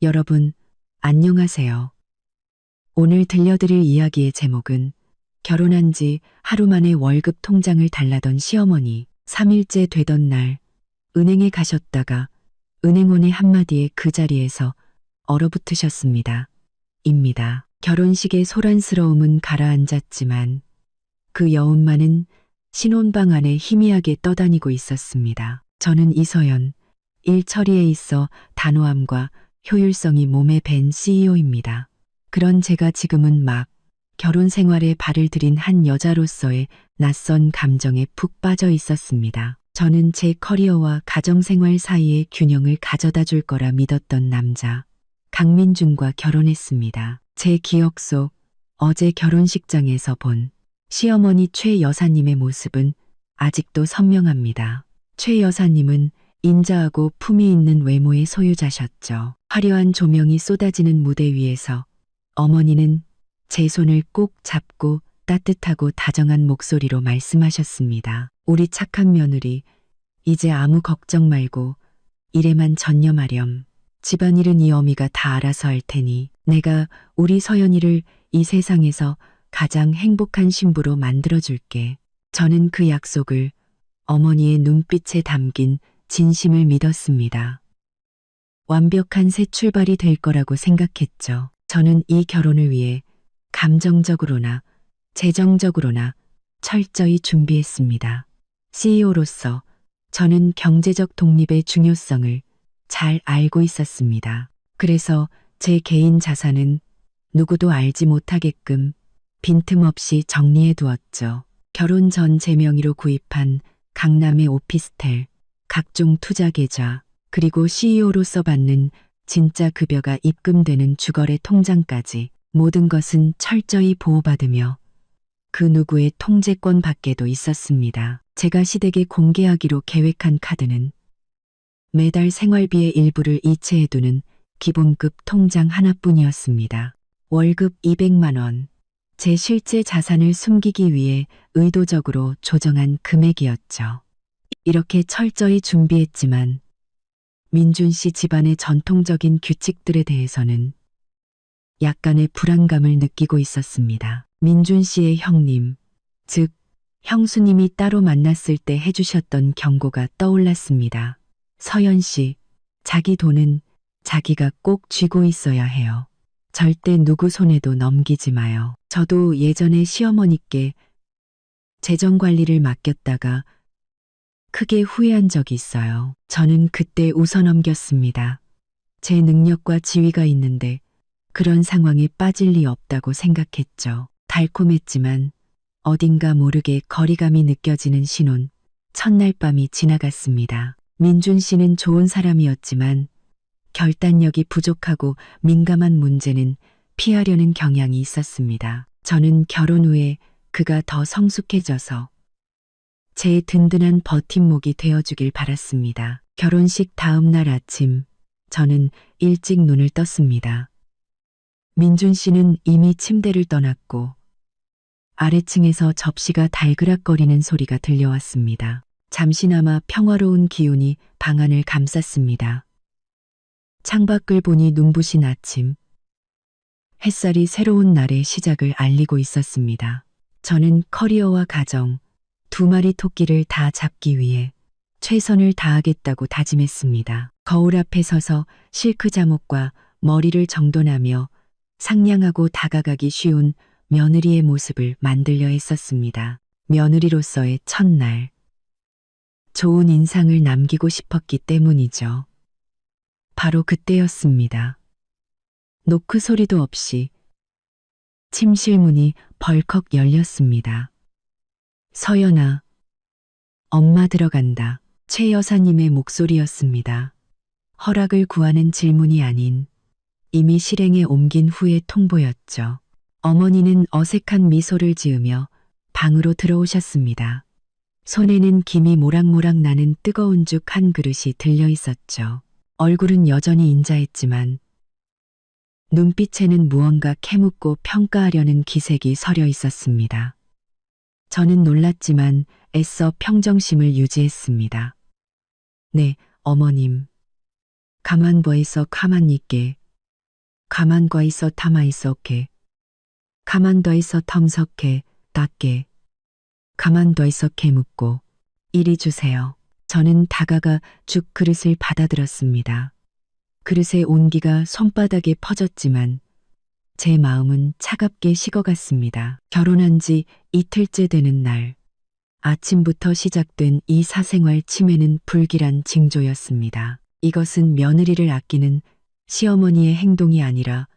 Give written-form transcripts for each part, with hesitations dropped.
여러분, 안녕하세요. 오늘 들려드릴 이야기의 제목은 결혼한 지 하루 만에 월급 통장을 달라던 시어머니, 3일째 되던 날 은행에 가셨다가 은행원의 한마디에 그 자리에서 얼어붙으셨습니다. 입니다. 결혼식의 소란스러움은 가라앉았지만 그 여운만은 신혼방 안에 희미하게 떠다니고 있었습니다. 저는 이서연, 일 처리에 있어 단호함과 효율성이 몸에 밴 CEO입니다. 그런 제가 지금은 막 결혼 생활에 발을 들인 한 여자로서의 낯선 감정에 푹 빠져 있었습니다. 저는 제 커리어와 가정생활 사이의 균형을 가져다 줄 거라 믿었던 남자, 강민준과 결혼했습니다. 제 기억 속 어제 결혼식장에서 본 시어머니 최 여사님의 모습은 아직도 선명합니다. 최 여사님은 인자하고 품위 있는 외모의 소유자셨죠. 화려한 조명이 쏟아지는 무대 위에서 어머니는 제 손을 꼭 잡고 따뜻하고 다정한 목소리로 말씀하셨습니다. 우리 착한 며느리, 이제 아무 걱정 말고 일에만 전념하렴. 집안일은 이 어미가 다 알아서 할 테니 내가 우리 서연이를 이 세상에서 가장 행복한 신부로 만들어줄게. 저는 그 약속을 어머니의 눈빛에 담긴 진심을 믿었습니다. 완벽한 새 출발이 될 거라고 생각했죠. 저는 이 결혼을 위해 감정적으로나 재정적으로나 철저히 준비했습니다. CEO로서 저는 경제적 독립의 중요성을 잘 알고 있었습니다. 그래서 제 개인 자산은 누구도 알지 못하게끔 빈틈없이 정리해 두었죠. 결혼 전 제 명의로 구입한 강남의 오피스텔, 각종 투자 계좌, 그리고 CEO로서 받는 진짜 급여가 입금되는 주거래 통장까지 모든 것은 철저히 보호받으며 그 누구의 통제권 밖에도 있었습니다. 제가 시댁에 공개하기로 계획한 카드는 매달 생활비의 일부를 이체해두는 기본급 통장 하나뿐이었습니다. 월급 200만 원, 제 실제 자산을 숨기기 위해 의도적으로 조정한 금액이었죠. 이렇게 철저히 준비했지만 민준 씨 집안의 전통적인 규칙들에 대해서는 약간의 불안감을 느끼고 있었습니다. 민준 씨의 형님, 즉 형수님이 따로 만났을 때 해주셨던 경고가 떠올랐습니다. 서연 씨, 자기 돈은 자기가 꼭 쥐고 있어야 해요. 절대 누구 손에도 넘기지 마요. 저도 예전에 시어머니께 재정 관리를 맡겼다가 크게 후회한 적이 있어요. 저는 그때 웃어넘겼습니다. 제 능력과 지위가 있는데 그런 상황에 빠질 리 없다고 생각했죠. 달콤했지만 어딘가 모르게 거리감이 느껴지는 신혼, 첫날 밤이 지나갔습니다. 민준 씨는 좋은 사람이었지만 결단력이 부족하고 민감한 문제는 피하려는 경향이 있었습니다. 저는 결혼 후에 그가 더 성숙해져서 제 든든한 버팀목이 되어주길 바랐습니다. 결혼식 다음 날 아침, 저는 일찍 눈을 떴습니다. 민준 씨는 이미 침대를 떠났고 아래층에서 접시가 달그락거리는 소리가 들려왔습니다. 잠시나마 평화로운 기운이 방 안을 감쌌습니다. 창밖을 보니 눈부신 아침, 햇살이 새로운 날의 시작을 알리고 있었습니다. 저는 커리어와 가정, 두 마리 토끼를 다 잡기 위해 최선을 다하겠다고 다짐했습니다. 거울 앞에 서서 실크 잠옷과 머리를 정돈하며 상냥하고 다가가기 쉬운 며느리의 모습을 만들려 했었습니다. 며느리로서의 첫날, 좋은 인상을 남기고 싶었기 때문이죠. 바로 그때였습니다. 노크 소리도 없이 침실 문이 벌컥 열렸습니다. 서연아, 엄마 들어간다. 최 여사님의 목소리였습니다. 허락을 구하는 질문이 아닌 이미 실행에 옮긴 후의 통보였죠. 어머니는 어색한 미소를 지으며 방으로 들어오셨습니다. 손에는 김이 모락모락 나는 뜨거운 죽 한 그릇이 들려 있었죠. 얼굴은 여전히 인자했지만 눈빛에는 무언가 캐묻고 평가하려는 기색이 서려 있었습니다. 저는 놀랐지만 애써 평정심을 유지했습니다. 네, 어머님. 가만 보이서 가만히 있게 가만 거 있어 타마 있어게. 가만 더 있어 텀석해 닦게. 가만 더 있어 개 묻고. 이리 주세요. 저는 다가가 죽 그릇을 받아들었습니다. 그릇의 온기가 손바닥에 퍼졌지만 제 마음은 차갑게 식어갔습니다. 결혼한 지 이틀째 되는 날, 아침부터 시작된 이 사생활 침해는 불길한 징조였습니다. 이것은 며느리를 아끼는 시어머니의 행동이 아니라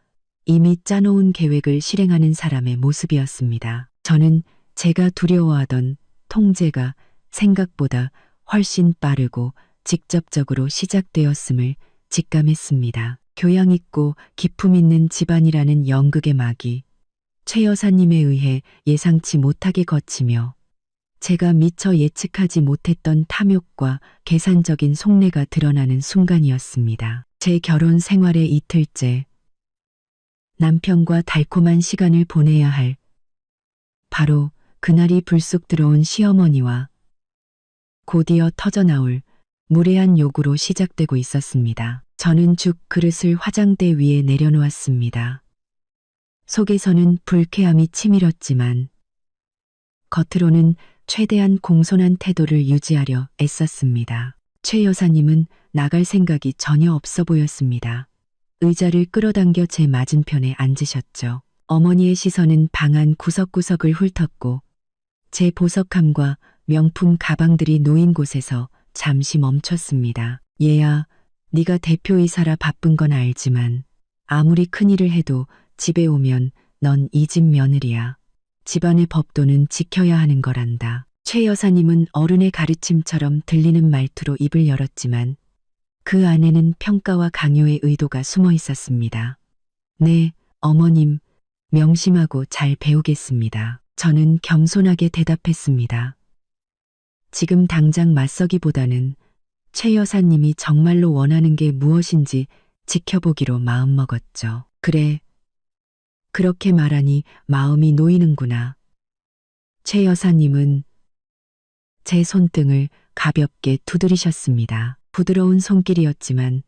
이미 짜놓은 계획을 실행하는 사람의 모습이었습니다. 저는 제가 두려워하던 통제가 생각보다 훨씬 빠르고 직접적으로 시작되었음을 직감했습니다. 교양 있고 기품 있는 집안이라는 연극의 막이 최 여사님에 의해 예상치 못하게 거치며 제가 미처 예측하지 못했던 탐욕과 계산적인 속내가 드러나는 순간이었습니다. 제 결혼 생활의 이틀째, 남편과 달콤한 시간을 보내야 할 바로 그날이 불쑥 들어온 시어머니와 곧이어 터져나올 무례한 요구로 시작되고 있었습니다. 저는 죽 그릇을 화장대 위에 내려놓았습니다. 속에서는 불쾌함이 치밀었지만 겉으로는 최대한 공손한 태도를 유지하려 애썼습니다. 최 여사님은 나갈 생각이 전혀 없어 보였습니다. 의자를 끌어당겨 제 맞은편에 앉으셨죠. 어머니의 시선은 방 안 구석구석을 훑었고 제 보석함과 명품 가방들이 놓인 곳에서 잠시 멈췄습니다. 얘야, 네가 대표이사라 바쁜 건 알지만 아무리 큰일을 해도 집에 오면 넌 이 집 며느리야. 집안의 법도는 지켜야 하는 거란다. 최 여사님은 어른의 가르침처럼 들리는 말투로 입을 열었지만 그 안에는 평가와 강요의 의도가 숨어 있었습니다. 네, 어머님, 명심하고 잘 배우겠습니다. 저는 겸손하게 대답했습니다. 지금 당장 맞서기보다는 최 여사님이 정말로 원하는 게 무엇인지 지켜보기로 마음먹었죠. 그래, 그렇게 말하니 마음이 놓이는구나. 최 여사님은 제 손등을 가볍게 두드리셨습니다. 부드러운 손길이었지만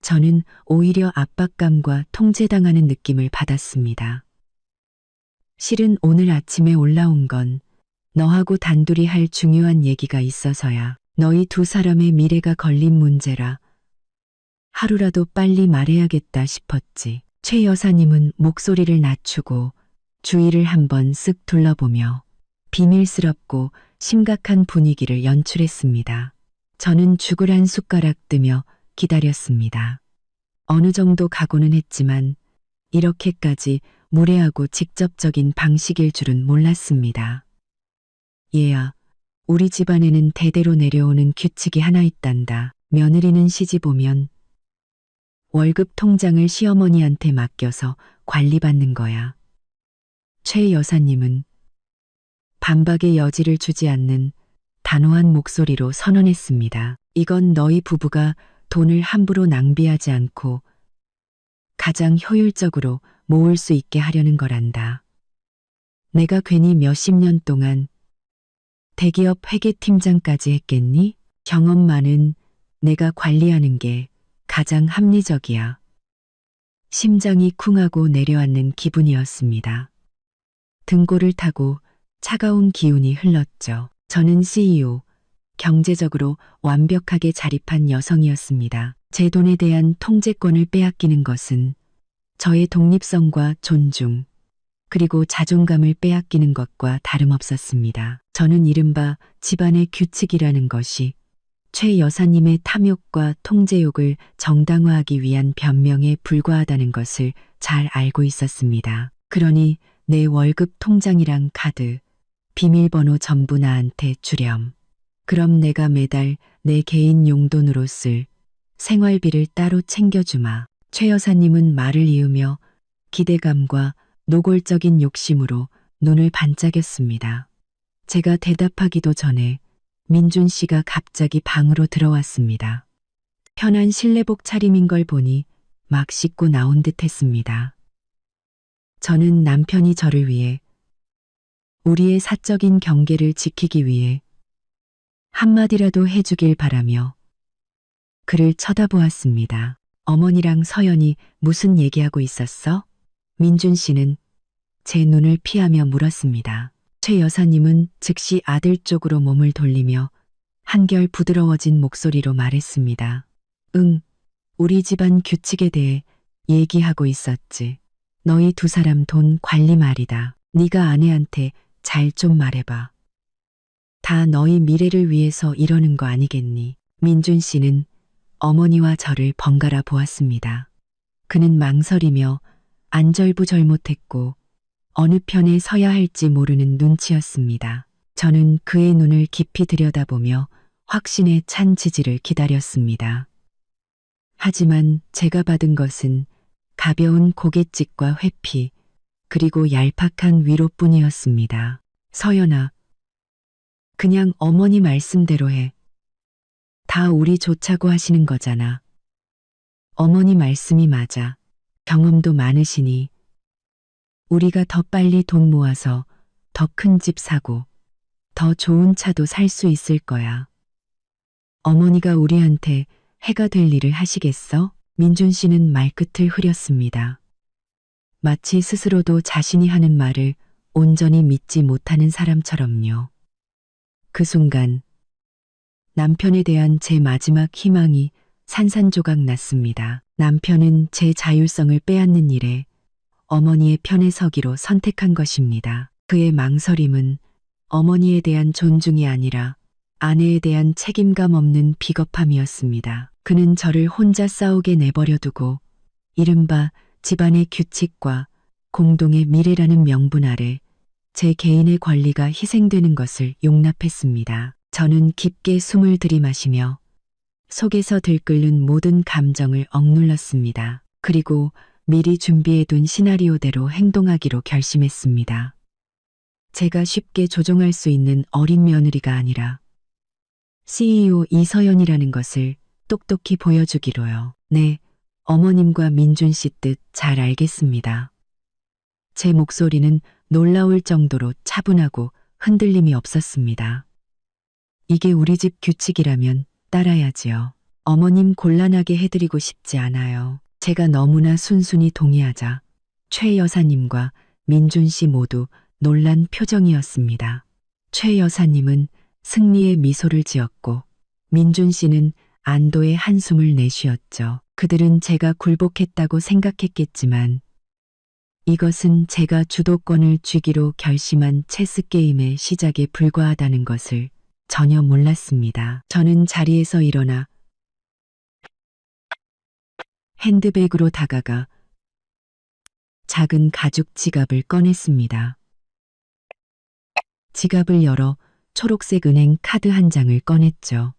저는 오히려 압박감과 통제당하는 느낌을 받았습니다. 실은 오늘 아침에 올라온 건 너하고 단둘이 할 중요한 얘기가 있어서야. 너희 두 사람의 미래가 걸린 문제라 하루라도 빨리 말해야겠다 싶었지. 최 여사님은 목소리를 낮추고 주위를 한번 쓱 둘러보며 비밀스럽고 심각한 분위기를 연출했습니다. 저는 죽을 한 숟가락 뜨며 기다렸습니다. 어느 정도 각오는 했지만 이렇게까지 무례하고 직접적인 방식일 줄은 몰랐습니다. 얘야, 우리 집안에는 대대로 내려오는 규칙이 하나 있단다. 며느리는 시집 오면 월급 통장을 시어머니한테 맡겨서 관리받는 거야. 최 여사님은 반박의 여지를 주지 않는 단호한 목소리로 선언했습니다. 이건 너희 부부가 돈을 함부로 낭비하지 않고 가장 효율적으로 모을 수 있게 하려는 거란다. 내가 괜히 몇십 년 동안 대기업 회계팀장까지 했겠니? 경험 많은 내가 관리하는 게 가장 합리적이야. 심장이 쿵하고 내려앉는 기분이었습니다. 등골을 타고 차가운 기운이 흘렀죠. 저는 CEO, 경제적으로 완벽하게 자립한 여성이었습니다. 제 돈에 대한 통제권을 빼앗기는 것은 저의 독립성과 존중, 그리고 자존감을 빼앗기는 것과 다름없었습니다. 저는 이른바 집안의 규칙이라는 것이 최 여사님의 탐욕과 통제욕을 정당화하기 위한 변명에 불과하다는 것을 잘 알고 있었습니다. 그러니 내 월급 통장이랑 카드, 비밀번호 전부 나한테 주렴. 그럼 내가 매달 내 개인 용돈으로 쓸 생활비를 따로 챙겨주마. 최 여사님은 말을 이으며 기대감과 노골적인 욕심으로 눈을 반짝였습니다. 제가 대답하기도 전에 민준 씨가 갑자기 방으로 들어왔습니다. 편한 실내복 차림인 걸 보니 막 씻고 나온 듯 했습니다. 저는 남편이 저를 위해, 우리의 사적인 경계를 지키기 위해 한마디라도 해주길 바라며 그를 쳐다보았습니다. 어머니랑 서연이 무슨 얘기하고 있었어? 민준 씨는 제 눈을 피하며 물었습니다. 최 여사님은 즉시 아들 쪽으로 몸을 돌리며 한결 부드러워진 목소리로 말했습니다. 응, 우리 집안 규칙에 대해 얘기하고 있었지. 너희 두 사람 돈 관리 말이다. 네가 아내한테 잘 좀 말해봐. 다 너희 미래를 위해서 이러는 거 아니겠니? 민준 씨는 어머니와 저를 번갈아 보았습니다. 그는 망설이며 안절부절못했고 어느 편에 서야 할지 모르는 눈치였습니다. 저는 그의 눈을 깊이 들여다보며 확신에 찬 지지를 기다렸습니다. 하지만 제가 받은 것은 가벼운 고갯짓과 회피, 그리고 얄팍한 위로뿐이었습니다. 서연아, 그냥 어머니 말씀대로 해. 다 우리 좋자고 하시는 거잖아. 어머니 말씀이 맞아. 경험도 많으시니 우리가 더 빨리 돈 모아서 더 큰 집 사고 더 좋은 차도 살 수 있을 거야. 어머니가 우리한테 해가 될 일을 하시겠어? 민준 씨는 말끝을 흐렸습니다. 마치 스스로도 자신이 하는 말을 온전히 믿지 못하는 사람처럼요. 그 순간 남편에 대한 제 마지막 희망이 산산조각 났습니다. 남편은 제 자율성을 빼앗는 일에 어머니의 편에 서기로 선택한 것입니다. 그의 망설임은 어머니에 대한 존중이 아니라 아내에 대한 책임감 없는 비겁함이었습니다. 그는 저를 혼자 싸우게 내버려 두고 이른바 집안의 규칙과 공동의 미래라는 명분 아래 제 개인의 권리가 희생되는 것을 용납했습니다. 저는 깊게 숨을 들이마시며 속에서 들끓는 모든 감정을 억눌렀습니다. 그리고 미리 준비해둔 시나리오대로 행동하기로 결심했습니다. 제가 쉽게 조종할 수 있는 어린 며느리가 아니라 CEO 이서연이라는 것을 똑똑히 보여주기로요. 네, 어머님과 민준 씨 뜻 잘 알겠습니다. 제 목소리는 놀라울 정도로 차분하고 흔들림이 없었습니다. 이게 우리 집 규칙이라면 따라야지요. 어머님 곤란하게 해드리고 싶지 않아요. 제가 너무나 순순히 동의하자 최 여사님과 민준 씨 모두 놀란 표정이었습니다. 최 여사님은 승리의 미소를 지었고 민준 씨는 안도의 한숨을 내쉬었죠. 그들은 제가 굴복했다고 생각했겠지만 이것은 제가 주도권을 쥐기로 결심한 체스게임의 시작에 불과하다는 것을 전혀 몰랐습니다. 저는 자리에서 일어나 핸드백으로 다가가 작은 가죽 지갑을 꺼냈습니다. 지갑을 열어 초록색 은행 카드 한 장을 꺼냈죠.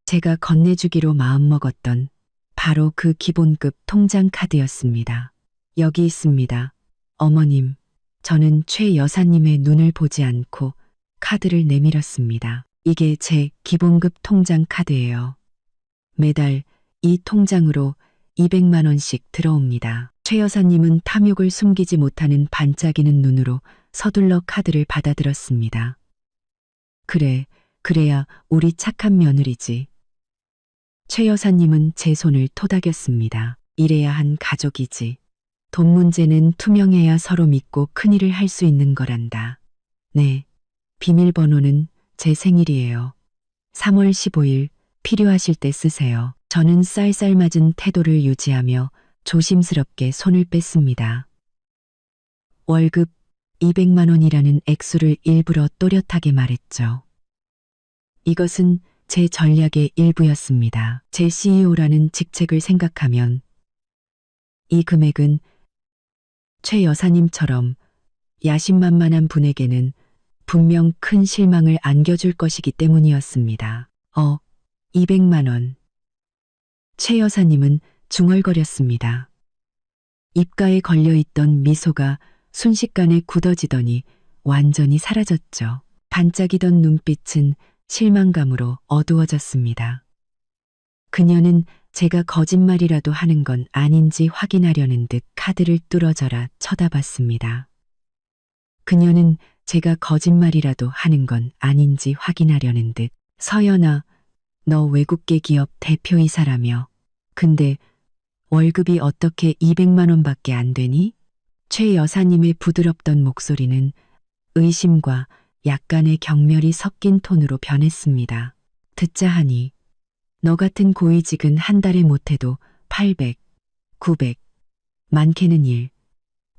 제가 건네주기로 마음먹었던 바로 그 기본급 통장 카드였습니다. 여기 있습니다. 어머님, 저는 최 여사님의 눈을 보지 않고 카드를 내밀었습니다. 이게 제 기본급 통장 카드예요. 매달 이 통장으로 200만 원씩 들어옵니다. 최 여사님은 탐욕을 숨기지 못하는 반짝이는 눈으로 서둘러 카드를 받아들었습니다. 그래, 그래야 우리 착한 며느리지. 최 여사님은 제 손을 토닥였습니다. 이래야 한 가족이지. 돈 문제는 투명해야 서로 믿고 큰일을 할 수 있는 거란다. 네, 비밀번호는 제 생일이에요. 3월 15일 필요하실 때 쓰세요. 저는 쌀쌀맞은 태도를 유지하며 조심스럽게 손을 뺐습니다. 월급 200만 원이라는 액수를 일부러 또렷하게 말했죠. 이것은 제 전략의 일부였습니다. 제 CEO라는 직책을 생각하면 이 금액은 최 여사님처럼 야심만만한 분에게는 분명 큰 실망을 안겨줄 것이기 때문이었습니다. 200만 원. 최 여사님은 중얼거렸습니다. 입가에 걸려있던 미소가 순식간에 굳어지더니 완전히 사라졌죠. 반짝이던 눈빛은 실망감으로 어두워졌습니다. 그녀는 제가 거짓말이라도 하는 건 아닌지 확인하려는 듯 카드를 뚫어져라 쳐다봤습니다. 그녀는 제가 거짓말이라도 하는 건 아닌지 확인하려는 듯 서연아, 너 외국계 기업 대표이사라며. 근데 월급이 어떻게 200만 원밖에 안 되니? 최 여사님의 부드럽던 목소리는 의심과 약간의 경멸이 섞인 톤으로 변했습니다. 듣자 하니 너 같은 고위직은 한 달에 못해도 800, 900, 많게는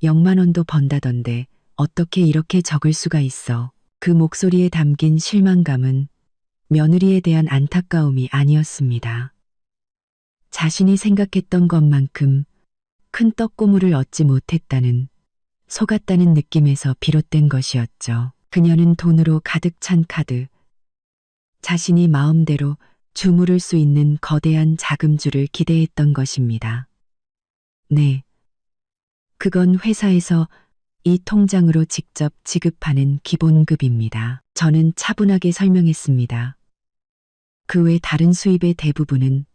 0만 원도 번다던데 어떻게 이렇게 적을 수가 있어. 그 목소리에 담긴 실망감은 며느리에 대한 안타까움이 아니었습니다. 자신이 생각했던 것만큼 큰 떡고물을 얻지 못했다는, 속았다는 느낌에서 비롯된 것이었죠. 그녀는 돈으로 가득 찬 카드, 자신이 마음대로 주무를 수 있는 거대한 자금줄을 기대했던 것입니다. 네. 그건 회사에서 이 통장으로 직접 지급하는 기본급입니다. 저는 차분하게 설명했습니다. 그 외 다른 수입의 대부분은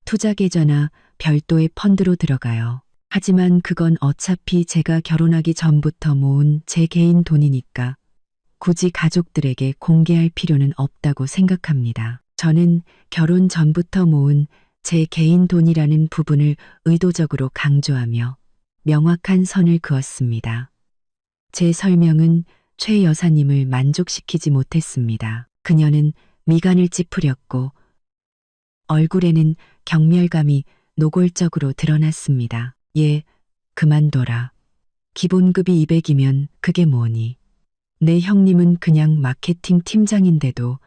투자 계좌나 별도의 펀드로 들어가요. 하지만 그건 어차피 제가 결혼하기 전부터 모은 제 개인 돈이니까 굳이 가족들에게 공개할 필요는 없다고 생각합니다. 저는 결혼 전부터 모은 제 개인 돈이라는 부분을 의도적으로 강조하며 명확한 선을 그었습니다. 제 설명은 최 여사님을 만족시키지 못했습니다. 그녀는 미간을 찌푸렸고 얼굴에는 경멸감이 노골적으로 드러났습니다. 예, 그만둬라. 기본급이 200이면 그게 뭐니? 내 형님은 그냥 마케팅 팀장인데도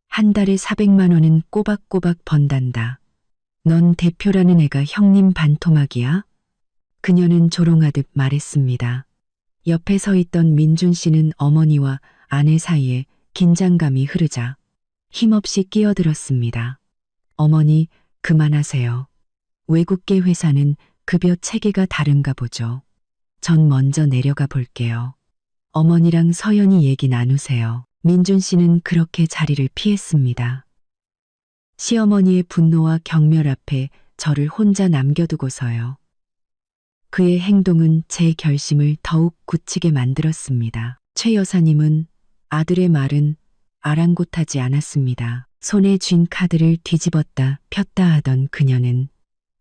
한 달에 400만 원은 꼬박꼬박 번단다. 넌 대표라는 애가 형님 반토막이야? 그녀는 조롱하듯 말했습니다. 옆에 서 있던 민준 씨는 어머니와 아내 사이에 긴장감이 흐르자 힘없이 끼어들었습니다. 어머니, 그만하세요. 외국계 회사는 급여 체계가 다른가 보죠. 전 먼저 내려가 볼게요. 어머니랑 서연이 얘기 나누세요. 민준 씨는 그렇게 자리를 피했습니다. 시어머니의 분노와 경멸 앞에 저를 혼자 남겨두고서요. 그의 행동은 제 결심을 더욱 굳히게 만들었습니다. 최 여사님은 아들의 말은 아랑곳하지 않았습니다. 손에 쥔 카드를 뒤집었다 폈다 하던 그녀는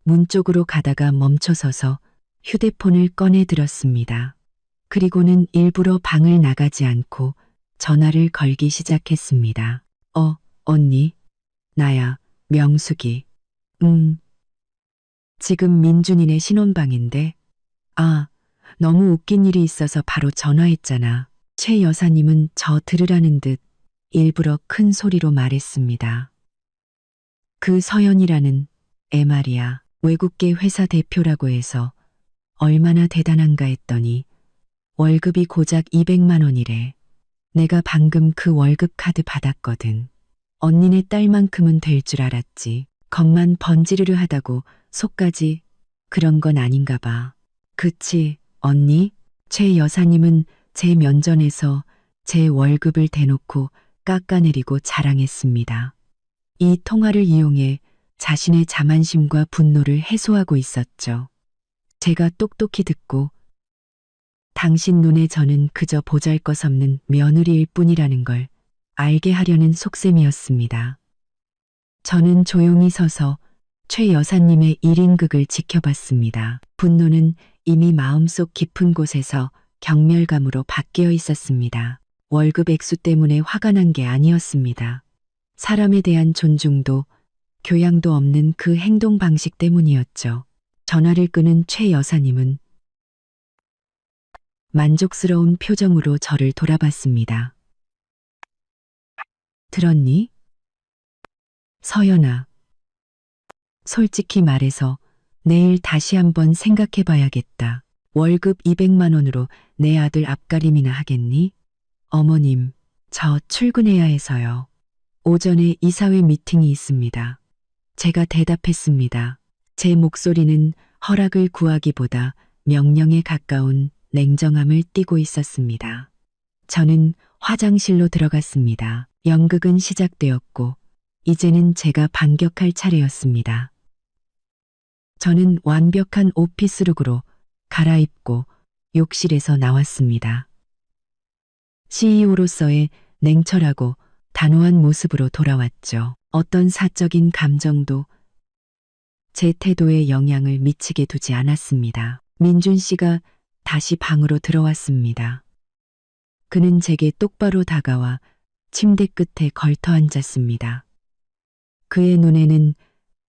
문 쪽으로 가다가 멈춰서서 휴대폰을 꺼내 들었습니다. 그리고는 일부러 방을 나가지 않고 전화를 걸기 시작했습니다. 언니, 나야, 명숙이. 지금 민준이네 신혼방인데. 아, 너무 웃긴 일이 있어서 바로 전화했잖아. 최 여사님은 저 들으라는 듯 일부러 큰 소리로 말했습니다. 그 서연이라는 애 말이야. 외국계 회사 대표라고 해서 얼마나 대단한가 했더니 월급이 고작 200만 원이래. 내가 방금 그 월급 카드 받았거든. 언니네 딸만큼은 될 줄 알았지. 겉만 번지르르 하다고 속까지 그런 건 아닌가 봐. 그치, 언니? 최 여사님은 제 면전에서 제 월급을 대놓고 깎아내리고 자랑했습니다. 이 통화를 이용해 자신의 자만심과 분노를 해소하고 있었죠. 제가 똑똑히 듣고 당신 눈에 저는 그저 보잘것없는 며느리일 뿐이라는 걸 알게 하려는 속셈이었습니다. 저는 조용히 서서 최 여사님의 1인극을 지켜봤습니다. 분노는 이미 마음속 깊은 곳에서 경멸감으로 바뀌어 있었습니다. 월급 액수 때문에 화가 난 게 아니었습니다. 사람에 대한 존중도 교양도 없는 그 행동 방식 때문이었죠. 전화를 끄는 최 여사님은 만족스러운 표정으로 저를 돌아봤습니다. 들었니? 서연아. 솔직히 말해서 내일 다시 한번 생각해 봐야겠다. 월급 200만 원으로 내 아들 앞가림이나 하겠니? 어머님, 저 출근해야 해서요. 오전에 이사회 미팅이 있습니다. 제가 대답했습니다. 제 목소리는 허락을 구하기보다 명령에 가까운 냉정함을 띠고 있었습니다. 저는 화장실로 들어갔습니다. 연극은 시작되었고 이제는 제가 반격할 차례였습니다. 저는 완벽한 오피스룩으로 갈아입고 욕실에서 나왔습니다. CEO로서의 냉철하고 단호한 모습으로 돌아왔죠. 어떤 사적인 감정도 제 태도에 영향을 미치게 두지 않았습니다. 민준 씨가 다시 방으로 들어왔습니다. 그는 제게 똑바로 다가와 침대 끝에 걸터 앉았습니다. 그의 눈에는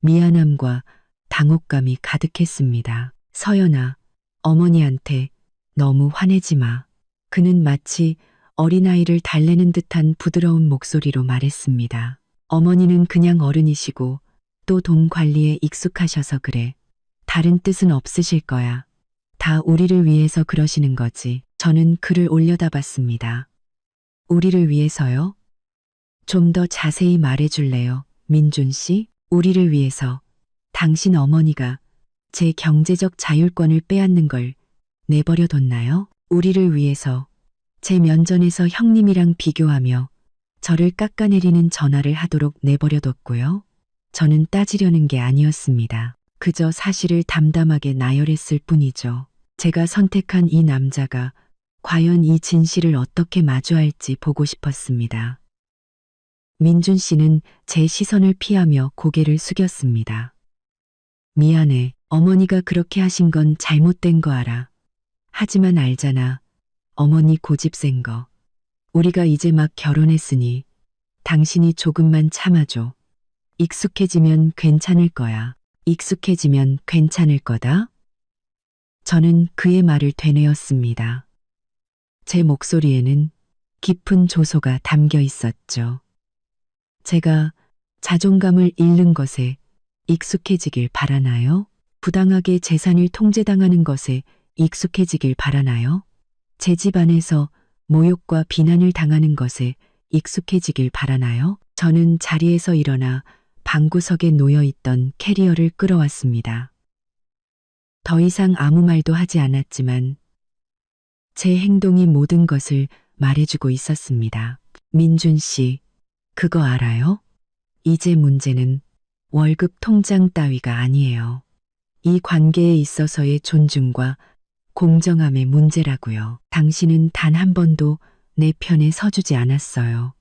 미안함과 당혹감이 가득했습니다. 서연아, 어머니한테 너무 화내지 마. 그는 마치 어린아이를 달래는 듯한 부드러운 목소리로 말했습니다. 어머니는 그냥 어른이시고 또 돈 관리에 익숙하셔서 그래. 다른 뜻은 없으실 거야. 다 우리를 위해서 그러시는 거지. 저는 그를 올려다봤습니다. 우리를 위해서요? 좀 더 자세히 말해줄래요, 민준 씨? 우리를 위해서 당신 어머니가 제 경제적 자율권을 빼앗는 걸 내버려 뒀나요? 우리를 위해서 제 면전에서 형님이랑 비교하며 저를 깎아내리는 전화를 하도록 내버려 뒀고요. 저는 따지려는 게 아니었습니다. 그저 사실을 담담하게 나열했을 뿐이죠. 제가 선택한 이 남자가 과연 이 진실을 어떻게 마주할지 보고 싶었습니다. 민준 씨는 제 시선을 피하며 고개를 숙였습니다. 미안해. 어머니가 그렇게 하신 건 잘못된 거 알아. 하지만 알잖아. 어머니 고집 센 거. 우리가 이제 막 결혼했으니 당신이 조금만 참아줘. 익숙해지면 괜찮을 거야. 익숙해지면 괜찮을 거다. 저는 그의 말을 되뇌었습니다. 제 목소리에는 깊은 조소가 담겨 있었죠. 제가 자존감을 잃는 것에 익숙해지길 바라나요? 부당하게 재산을 통제당하는 것에 익숙해지길 바라나요? 제 집안에서 모욕과 비난을 당하는 것에 익숙해지길 바라나요? 저는 자리에서 일어나 방구석에 놓여있던 캐리어를 끌어왔습니다. 더 이상 아무 말도 하지 않았지만 제 행동이 모든 것을 말해주고 있었습니다. 민준 씨, 그거 알아요? 이제 문제는 월급 통장 따위가 아니에요. 이 관계에 있어서의 존중과 공정함의 문제라고요. 당신은 단 한 번도 내 편에 서주지 않았어요.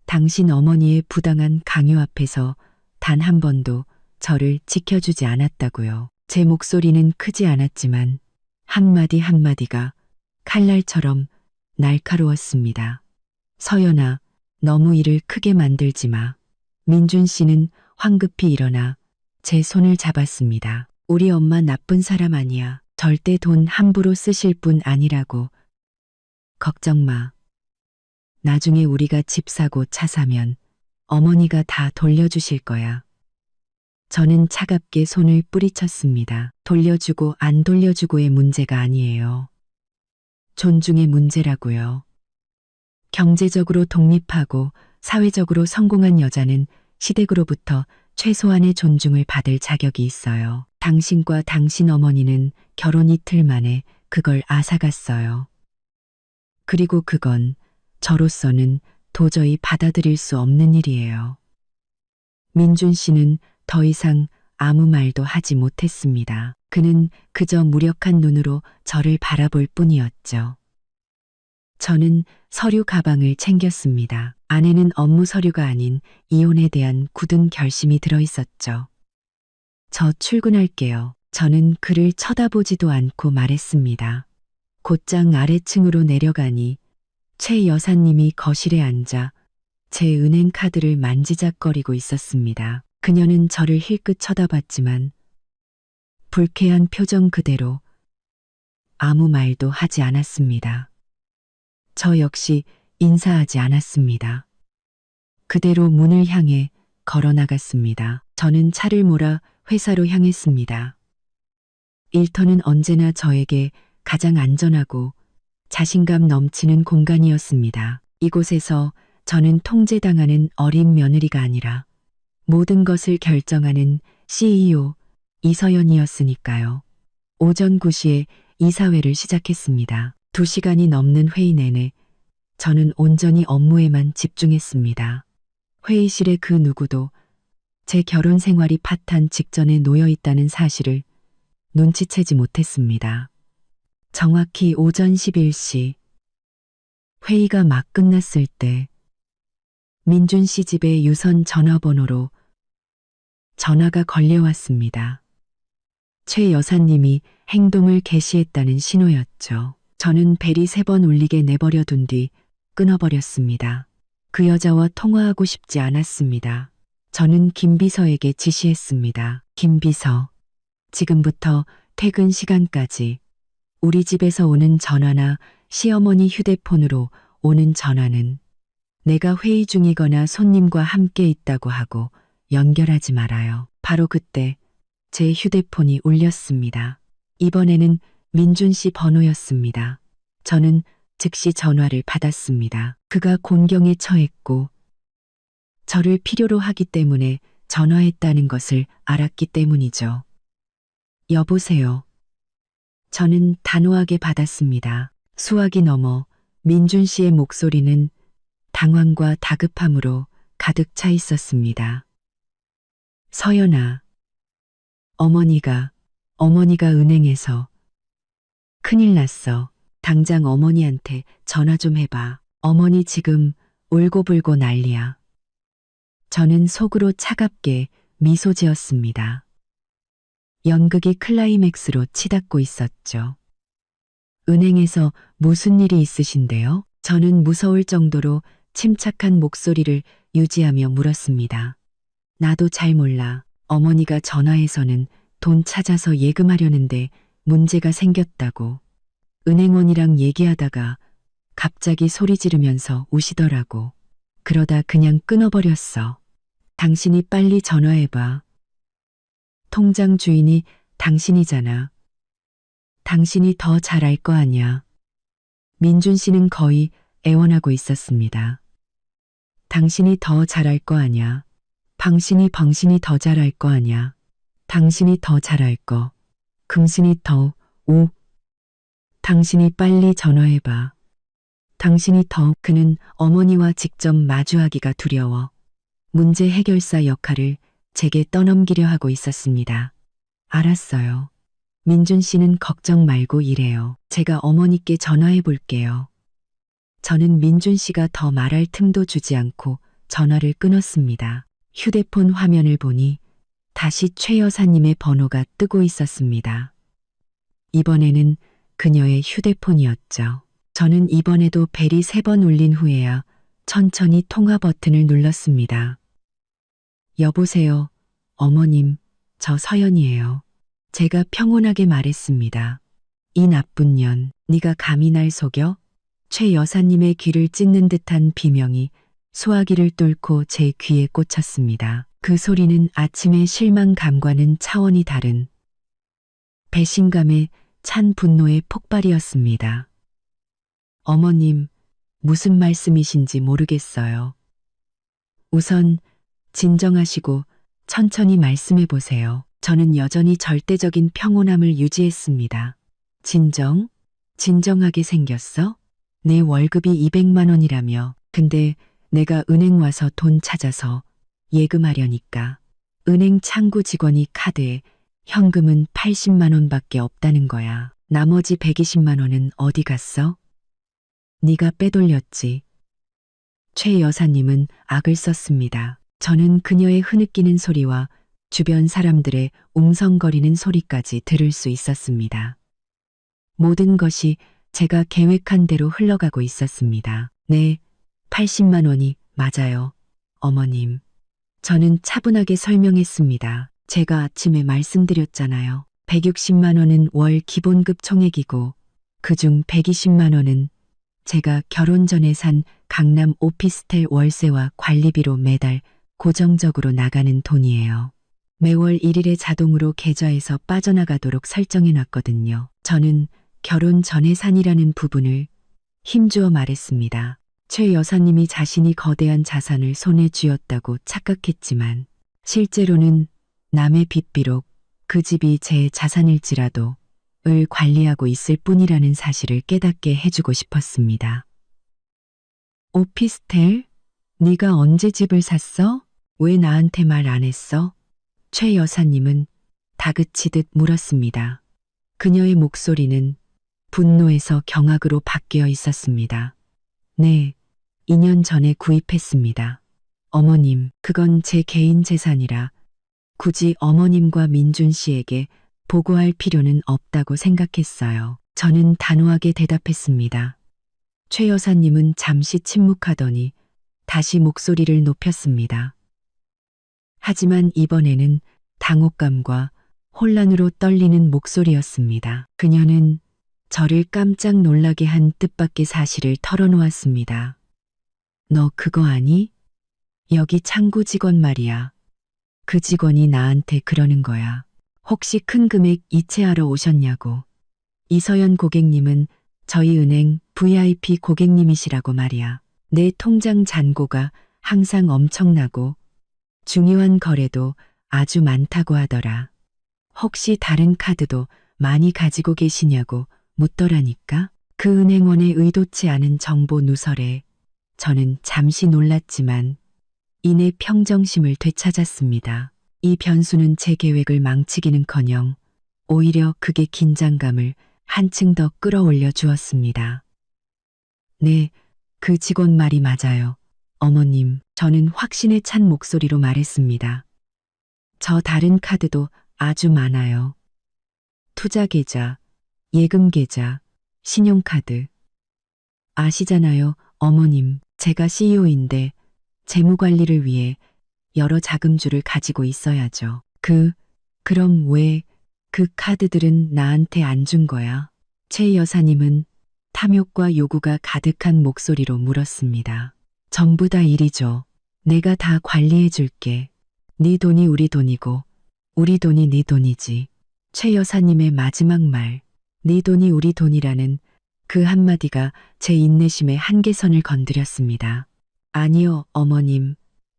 당신 어머니의 부당한 강요 앞에서 단 한 번도 저를 지켜주지 않았다고요. 제 목소리는 크지 않았지만 한마디 한마디가 칼날처럼 날카로웠습니다. 서연아, 너무 일을 크게 만들지 마. 민준 씨는 황급히 일어나 제 손을 잡았습니다. 우리 엄마 나쁜 사람 아니야. 절대 돈 함부로 쓰실 분 아니라고. 걱정 마. 나중에 우리가 집 사고 차 사면 어머니가 다 돌려주실 거야. 저는 차갑게 손을 뿌리쳤습니다. 돌려주고 안 돌려주고의 문제가 아니에요. 존중의 문제라고요. 경제적으로 독립하고 사회적으로 성공한 여자는 시댁으로부터 최소한의 존중을 받을 자격이 있어요. 당신과 당신 어머니는 결혼 이틀 만에 그걸 앗아갔어요. 그리고 그건 저로서는 도저히 받아들일 수 없는 일이에요. 민준 씨는 더 이상 아무 말도 하지 못했습니다. 그는 그저 무력한 눈으로 저를 바라볼 뿐이었죠. 저는 서류 가방을 챙겼습니다. 안에는 업무 서류가 아닌 이혼에 대한 굳은 결심이 들어 있었죠. 저 출근할게요. 저는 그를 쳐다보지도 않고 말했습니다. 곧장 아래층으로 내려가니 최 여사님이 거실에 앉아 제 은행 카드를 만지작거리고 있었습니다. 그녀는 저를 힐끗 쳐다봤지만 불쾌한 표정 그대로 아무 말도 하지 않았습니다. 저 역시 인사하지 않았습니다. 그대로 문을 향해 걸어 나갔습니다. 저는 차를 몰아 회사로 향했습니다. 일터는 언제나 저에게 가장 안전하고 자신감 넘치는 공간이었습니다. 이곳에서 저는 통제당하는 어린 며느리가 아니라 모든 것을 결정하는 CEO 이서연이었으니까요. 오전 9시에 이사회를 시작했습니다. 2시간이 넘는 회의 내내 저는 온전히 업무에만 집중했습니다. 회의실의 그 누구도 제 결혼 생활이 파탄 직전에 놓여 있다는 사실을 눈치채지 못했습니다. 정확히 오전 11시 회의가 막 끝났을 때 민준 씨 집의 유선 전화번호로 전화가 걸려왔습니다. 최 여사님이 행동을 개시했다는 신호였죠. 저는 벨이 3번 울리게 내버려 둔 뒤 끊어버렸습니다. 그 여자와 통화하고 싶지 않았습니다. 저는 김비서에게 지시했습니다. 김비서, 지금부터 퇴근 시간까지 우리 집에서 오는 전화나 시어머니 휴대폰으로 오는 전화는 내가 회의 중이거나 손님과 함께 있다고 하고 연결하지 말아요. 바로 그때 제 휴대폰이 울렸습니다. 이번에는 민준 씨 번호였습니다. 저는 즉시 전화를 받았습니다. 그가 곤경에 처했고 저를 필요로 하기 때문에 전화했다는 것을 알았기 때문이죠. 여보세요. 저는 단호하게 받았습니다. 수화기 넘어 민준 씨의 목소리는 당황과 다급함으로 가득 차 있었습니다. 서연아, 어머니가 은행에서 큰일 났어. 당장 어머니한테 전화 좀 해봐. 어머니 지금 울고불고 난리야. 저는 속으로 차갑게 미소 지었습니다. 연극이 클라이맥스로 치닫고 있었죠. 은행에서 무슨 일이 있으신데요? 저는 무서울 정도로 침착한 목소리를 유지하며 물었습니다. 나도 잘 몰라. 어머니가 전화해서는 돈 찾아서 예금하려는데 문제가 생겼다고. 은행원이랑 얘기하다가 갑자기 소리 지르면서 우시더라고. 그러다 그냥 끊어버렸어. 당신이 빨리 전화해봐. 통장 주인이 당신이잖아. 당신이 더 잘 알 거 아냐. 민준 씨는 거의 애원하고 있었습니다. 당신이 더 잘 알 거 아냐. 방신이 더 잘 알 거 아냐. 당신이 더 잘 알 거. 금신이 더, 당신이 빨리 전화해봐. 당신이 더. 그는 어머니와 직접 마주하기가 두려워 문제 해결사 역할을 제게 떠넘기려 하고 있었습니다. 알았어요. 민준 씨는 걱정 말고 일해요. 제가 어머니께 전화해 볼게요. 저는 민준 씨가 더 말할 틈도 주지 않고 전화를 끊었습니다. 휴대폰 화면을 보니 다시 최 여사님의 번호가 뜨고 있었습니다. 이번에는 그녀의 휴대폰이었죠. 저는 이번에도 벨이 3번 울린 후에야 천천히 통화 버튼을 눌렀습니다. 여보세요, 어머님, 저 서연이에요. 제가 평온하게 말했습니다. 이 나쁜 년, 네가 감히 날 속여? 최 여사님의 귀를 찢는 듯한 비명이 소화기를 뚫고 제 귀에 꽂혔습니다. 그 소리는 아침의 실망감과는 차원이 다른 배신감에 찬 분노의 폭발이었습니다. 어머님, 무슨 말씀이신지 모르겠어요. 우선 진정하시고 천천히 말씀해 보세요. 저는 여전히 절대적인 평온함을 유지했습니다. 진정하게 생겼어? 내 월급이 200만 원이라며. 근데 내가 은행 와서 돈 찾아서 예금하려니까. 은행 창구 직원이 카드에 현금은 80만 원밖에 없다는 거야. 나머지 120만 원은 어디 갔어? 네가 빼돌렸지. 최 여사님은 악을 썼습니다. 저는 그녀의 흐느끼는 소리와 주변 사람들의 웅성거리는 소리까지 들을 수 있었습니다. 모든 것이 제가 계획한 대로 흘러가고 있었습니다. 네, 80만 원이 맞아요, 어머님. 저는 차분하게 설명했습니다. 제가 아침에 말씀드렸잖아요. 160만 원은 월 기본급 총액이고 그중 120만 원은 제가 결혼 전에 산 강남 오피스텔 월세와 관리비로 매달 고정적으로 나가는 돈이에요. 매월 1일에 자동으로 계좌에서 빠져나가도록 설정해놨거든요. 저는 결혼 전에 산이라는 부분을 힘주어 말했습니다. 최 여사님이 자신이 거대한 자산을 손에 쥐었다고 착각했지만 실제로는 남의 빚비록 그 집이 제 자산일지라도 을 관리하고 있을 뿐이라는 사실을 깨닫게 해주고 싶었습니다. 오피스텔? 네가 언제 집을 샀어? 왜 나한테 말 안 했어? 최 여사님은 다그치듯 물었습니다. 그녀의 목소리는 분노에서 경악으로 바뀌어 있었습니다. 네, 2년 전에 구입했습니다. 어머님, 그건 제 개인 재산이라 굳이 어머님과 민준 씨에게 보고할 필요는 없다고 생각했어요. 저는 단호하게 대답했습니다. 최 여사님은 잠시 침묵하더니 다시 목소리를 높였습니다. 하지만 이번에는 당혹감과 혼란으로 떨리는 목소리였습니다. 그녀는 저를 깜짝 놀라게 한 뜻밖의 사실을 털어놓았습니다. 너 그거 아니? 여기 창구 직원 말이야. 그 직원이 나한테 그러는 거야. 혹시 큰 금액 이체하러 오셨냐고. 이서연 고객님은 저희 은행 VIP 고객님이시라고 말이야. 내 통장 잔고가 항상 엄청나고 중요한 거래도 아주 많다고 하더라. 혹시 다른 카드도 많이 가지고 계시냐고 묻더라니까. 그 은행원의 의도치 않은 정보 누설에 저는 잠시 놀랐지만 이내 평정심을 되찾았습니다. 이 변수는 제 계획을 망치기는커녕 오히려 그게 긴장감을 한층 더 끌어올려 주었습니다. 네, 그 직원 말이 맞아요. 어머님, 저는 확신에 찬 목소리로 말했습니다. 저 다른 카드도 아주 많아요. 투자계좌, 예금계좌, 신용카드. 아시잖아요, 어머님. 제가 CEO인데 재무관리를 위해 여러 자금줄을 가지고 있어야죠. 그럼 왜 그 카드들은 나한테 안 준 거야? 최 여사님은 탐욕과 요구가 가득한 목소리로 물었습니다. 전부 다 일이죠. 내가 다 관리해 줄게. 네 돈이 우리 돈이고 우리 돈이 네 돈이지. 최 여사님의 마지막 말, 네 돈이 우리 돈이라는 그 한마디가 제 인내심의 한계선을 건드렸습니다. 아니요, 어머님.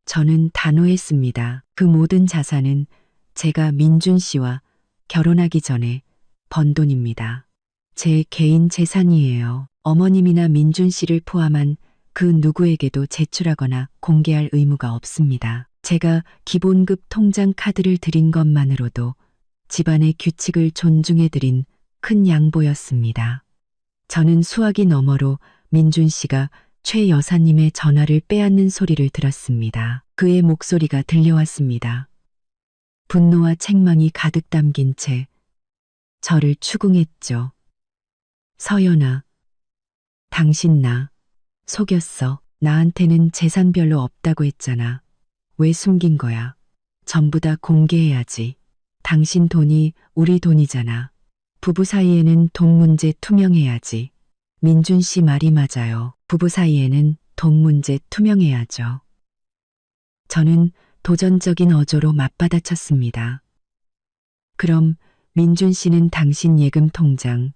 저는 단호했습니다. 그 모든 자산은 제가 민준 씨와 결혼하기 전에 번 돈입니다. 제 개인 재산이에요. 어머님이나 민준 씨를 포함한 그 누구에게도 제출하거나 공개할 의무가 없습니다. 제가 기본급 통장 카드를 드린 것만으로도 집안의 규칙을 존중해드린 큰 양보였습니다. 저는 수화기 너머로 민준 씨가 최 여사님의 전화를 빼앗는 소리를 들었습니다. 그의 목소리가 들려왔습니다. 분노와 책망이 가득 담긴 채 저를 추궁했죠. 서연아, 당신 나 속였어. 나한테는 재산 별로 없다고 했잖아. 왜 숨긴 거야? 전부 다 공개해야지. 당신 돈이 우리 돈이잖아. 부부 사이에는 돈 문제 투명해야지. 민준 씨 말이 맞아요. 부부 사이에는 돈 문제 투명해야죠. 저는 도전적인 어조로 맞받아쳤습니다. 그럼 민준 씨는 당신 예금 통장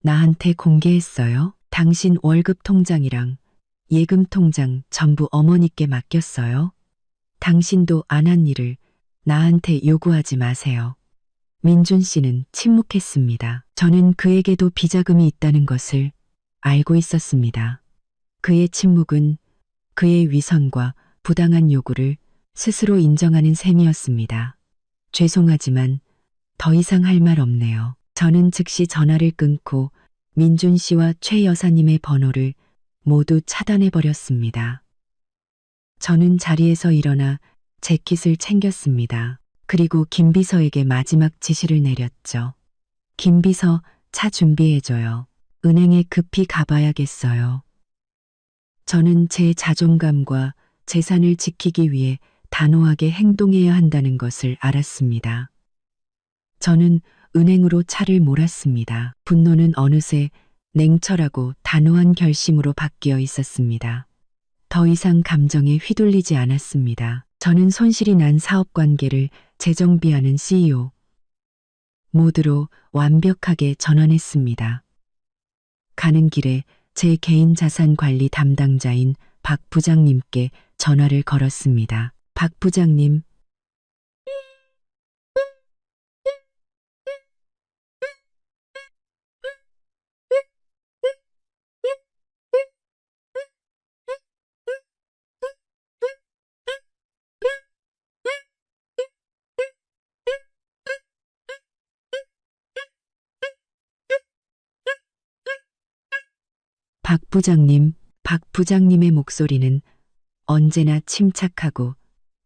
나한테 공개했어요? 당신 월급 통장이랑 예금 통장 전부 어머니께 맡겼어요? 당신도 안 한 일을 나한테 요구하지 마세요. 민준 씨는 침묵했습니다. 저는 그에게도 비자금이 있다는 것을 알고 있었습니다. 그의 침묵은 그의 위선과 부당한 요구를 스스로 인정하는 셈이었습니다. 죄송하지만 더 이상 할 말 없네요. 저는 즉시 전화를 끊고 민준 씨와 최 여사님의 번호를 모두 차단해버렸습니다. 저는 자리에서 일어나 재킷을 챙겼습니다. 그리고 김 비서에게 마지막 지시를 내렸죠. 김 비서, 차 준비해줘요. 은행에 급히 가봐야겠어요. 저는 제 자존감과 재산을 지키기 위해 단호하게 행동해야 한다는 것을 알았습니다. 저는 은행으로 차를 몰았습니다. 분노는 어느새 냉철하고 단호한 결심으로 바뀌어 있었습니다. 더 이상 감정에 휘둘리지 않았습니다. 저는 손실이 난 사업 관계를 재정비하는 CEO 모드로 완벽하게 전환했습니다. 가는 길에 제 개인 자산 관리 담당자인 박 부장님께 전화를 걸었습니다. 박 부장님, 박 부장님의 목소리는 언제나 침착하고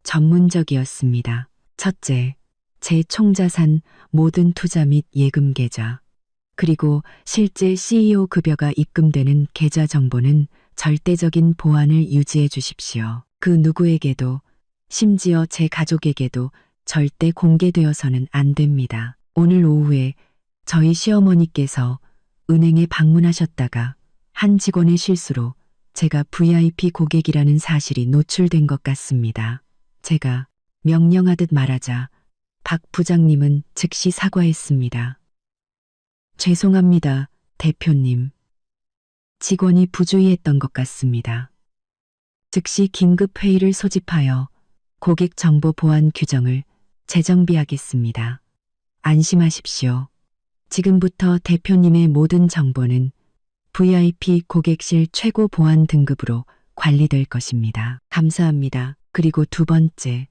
전문적이었습니다. 첫째, 제 총자산 모든 투자 및 예금 계좌, 그리고 실제 CEO 급여가 입금되는 계좌 정보는 절대적인 보안을 유지해 주십시오. 그 누구에게도, 심지어 제 가족에게도 절대 공개되어서는 안 됩니다. 오늘 오후에 저희 시어머니께서 은행에 방문하셨다가 한 직원의 실수로 제가 VIP 고객이라는 사실이 노출된 것 같습니다. 제가 명령하듯 말하자 박 부장님은 즉시 사과했습니다. 죄송합니다, 대표님. 직원이 부주의했던 것 같습니다. 즉시 긴급 회의를 소집하여 고객 정보 보안 규정을 재정비하겠습니다. 안심하십시오. 지금부터 대표님의 모든 정보는 VIP 고객실 최고 보안 등급으로 관리될 것입니다. 감사합니다. 그리고 두 번째,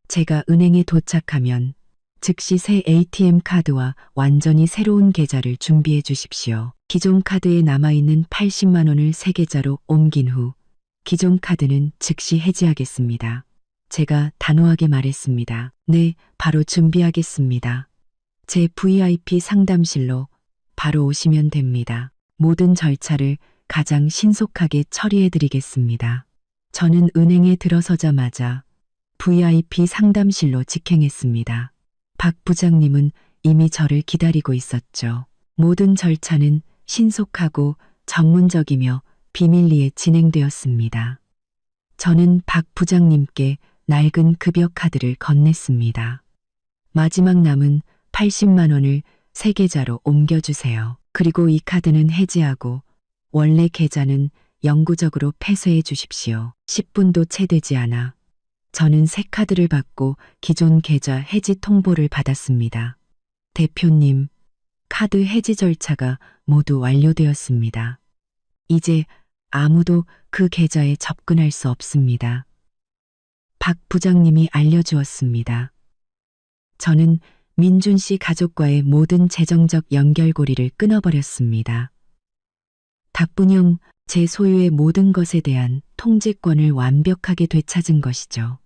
제가 은행에 도착하면 즉시 새 ATM 카드와 완전히 새로운 계좌를 준비해 주십시오. 기존 카드에 남아있는 80만 원을 새 계좌로 옮긴 후 기존 카드는 즉시 해지하겠습니다. 제가 단호하게 말했습니다. 네, 바로 준비하겠습니다. 제 VIP 상담실로 바로 오시면 됩니다. 모든 절차를 가장 신속하게 처리해 드리겠습니다. 저는 은행에 들어서자마자 VIP 상담실로 직행했습니다. 박 부장님은 이미 저를 기다리고 있었죠. 모든 절차는 신속하고 전문적이며 비밀리에 진행되었습니다. 저는 박 부장님께 낡은 급여 카드를 건넸습니다. 마지막 남은 80만 원을 새 계좌로 옮겨주세요. 그리고 이 카드는 해지하고 원래 계좌는 영구적으로 폐쇄해 주십시오. 10분도 채 되지 않아 저는 새 카드를 받고 기존 계좌 해지 통보를 받았습니다. 대표님, 카드 해지 절차가 모두 완료되었습니다. 이제 아무도 그 계좌에 접근할 수 없습니다. 박 부장님이 알려주었습니다. 저는 민준 씨 가족과의 모든 재정적 연결고리를 끊어버렸습니다. 닭분형 제 소유의 모든 것에 대한 통제권을 완벽하게 되찾은 것이죠.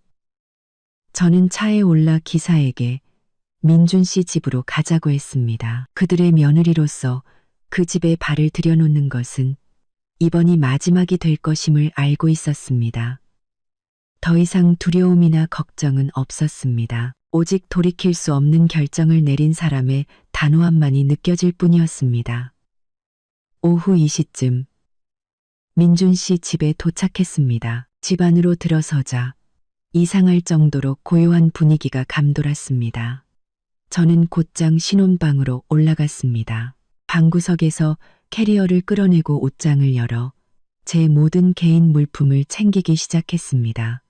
저는 차에 올라 기사에게 민준 씨 집으로 가자고 했습니다. 그들의 며느리로서 그 집에 발을 들여놓는 것은 이번이 마지막이 될 것임을 알고 있었습니다. 더 이상 두려움이나 걱정은 없었습니다. 오직 돌이킬 수 없는 결정을 내린 사람의 단호함만이 느껴질 뿐이었습니다. 오후 2시쯤 민준 씨 집에 도착했습니다. 집 안으로 들어서자 이상할 정도로 고요한 분위기가 감돌았습니다. 저는 곧장 신혼방으로 올라갔습니다. 방구석에서 캐리어를 끌어내고 옷장을 열어 제 모든 개인 물품을 챙기기 시작했습니다.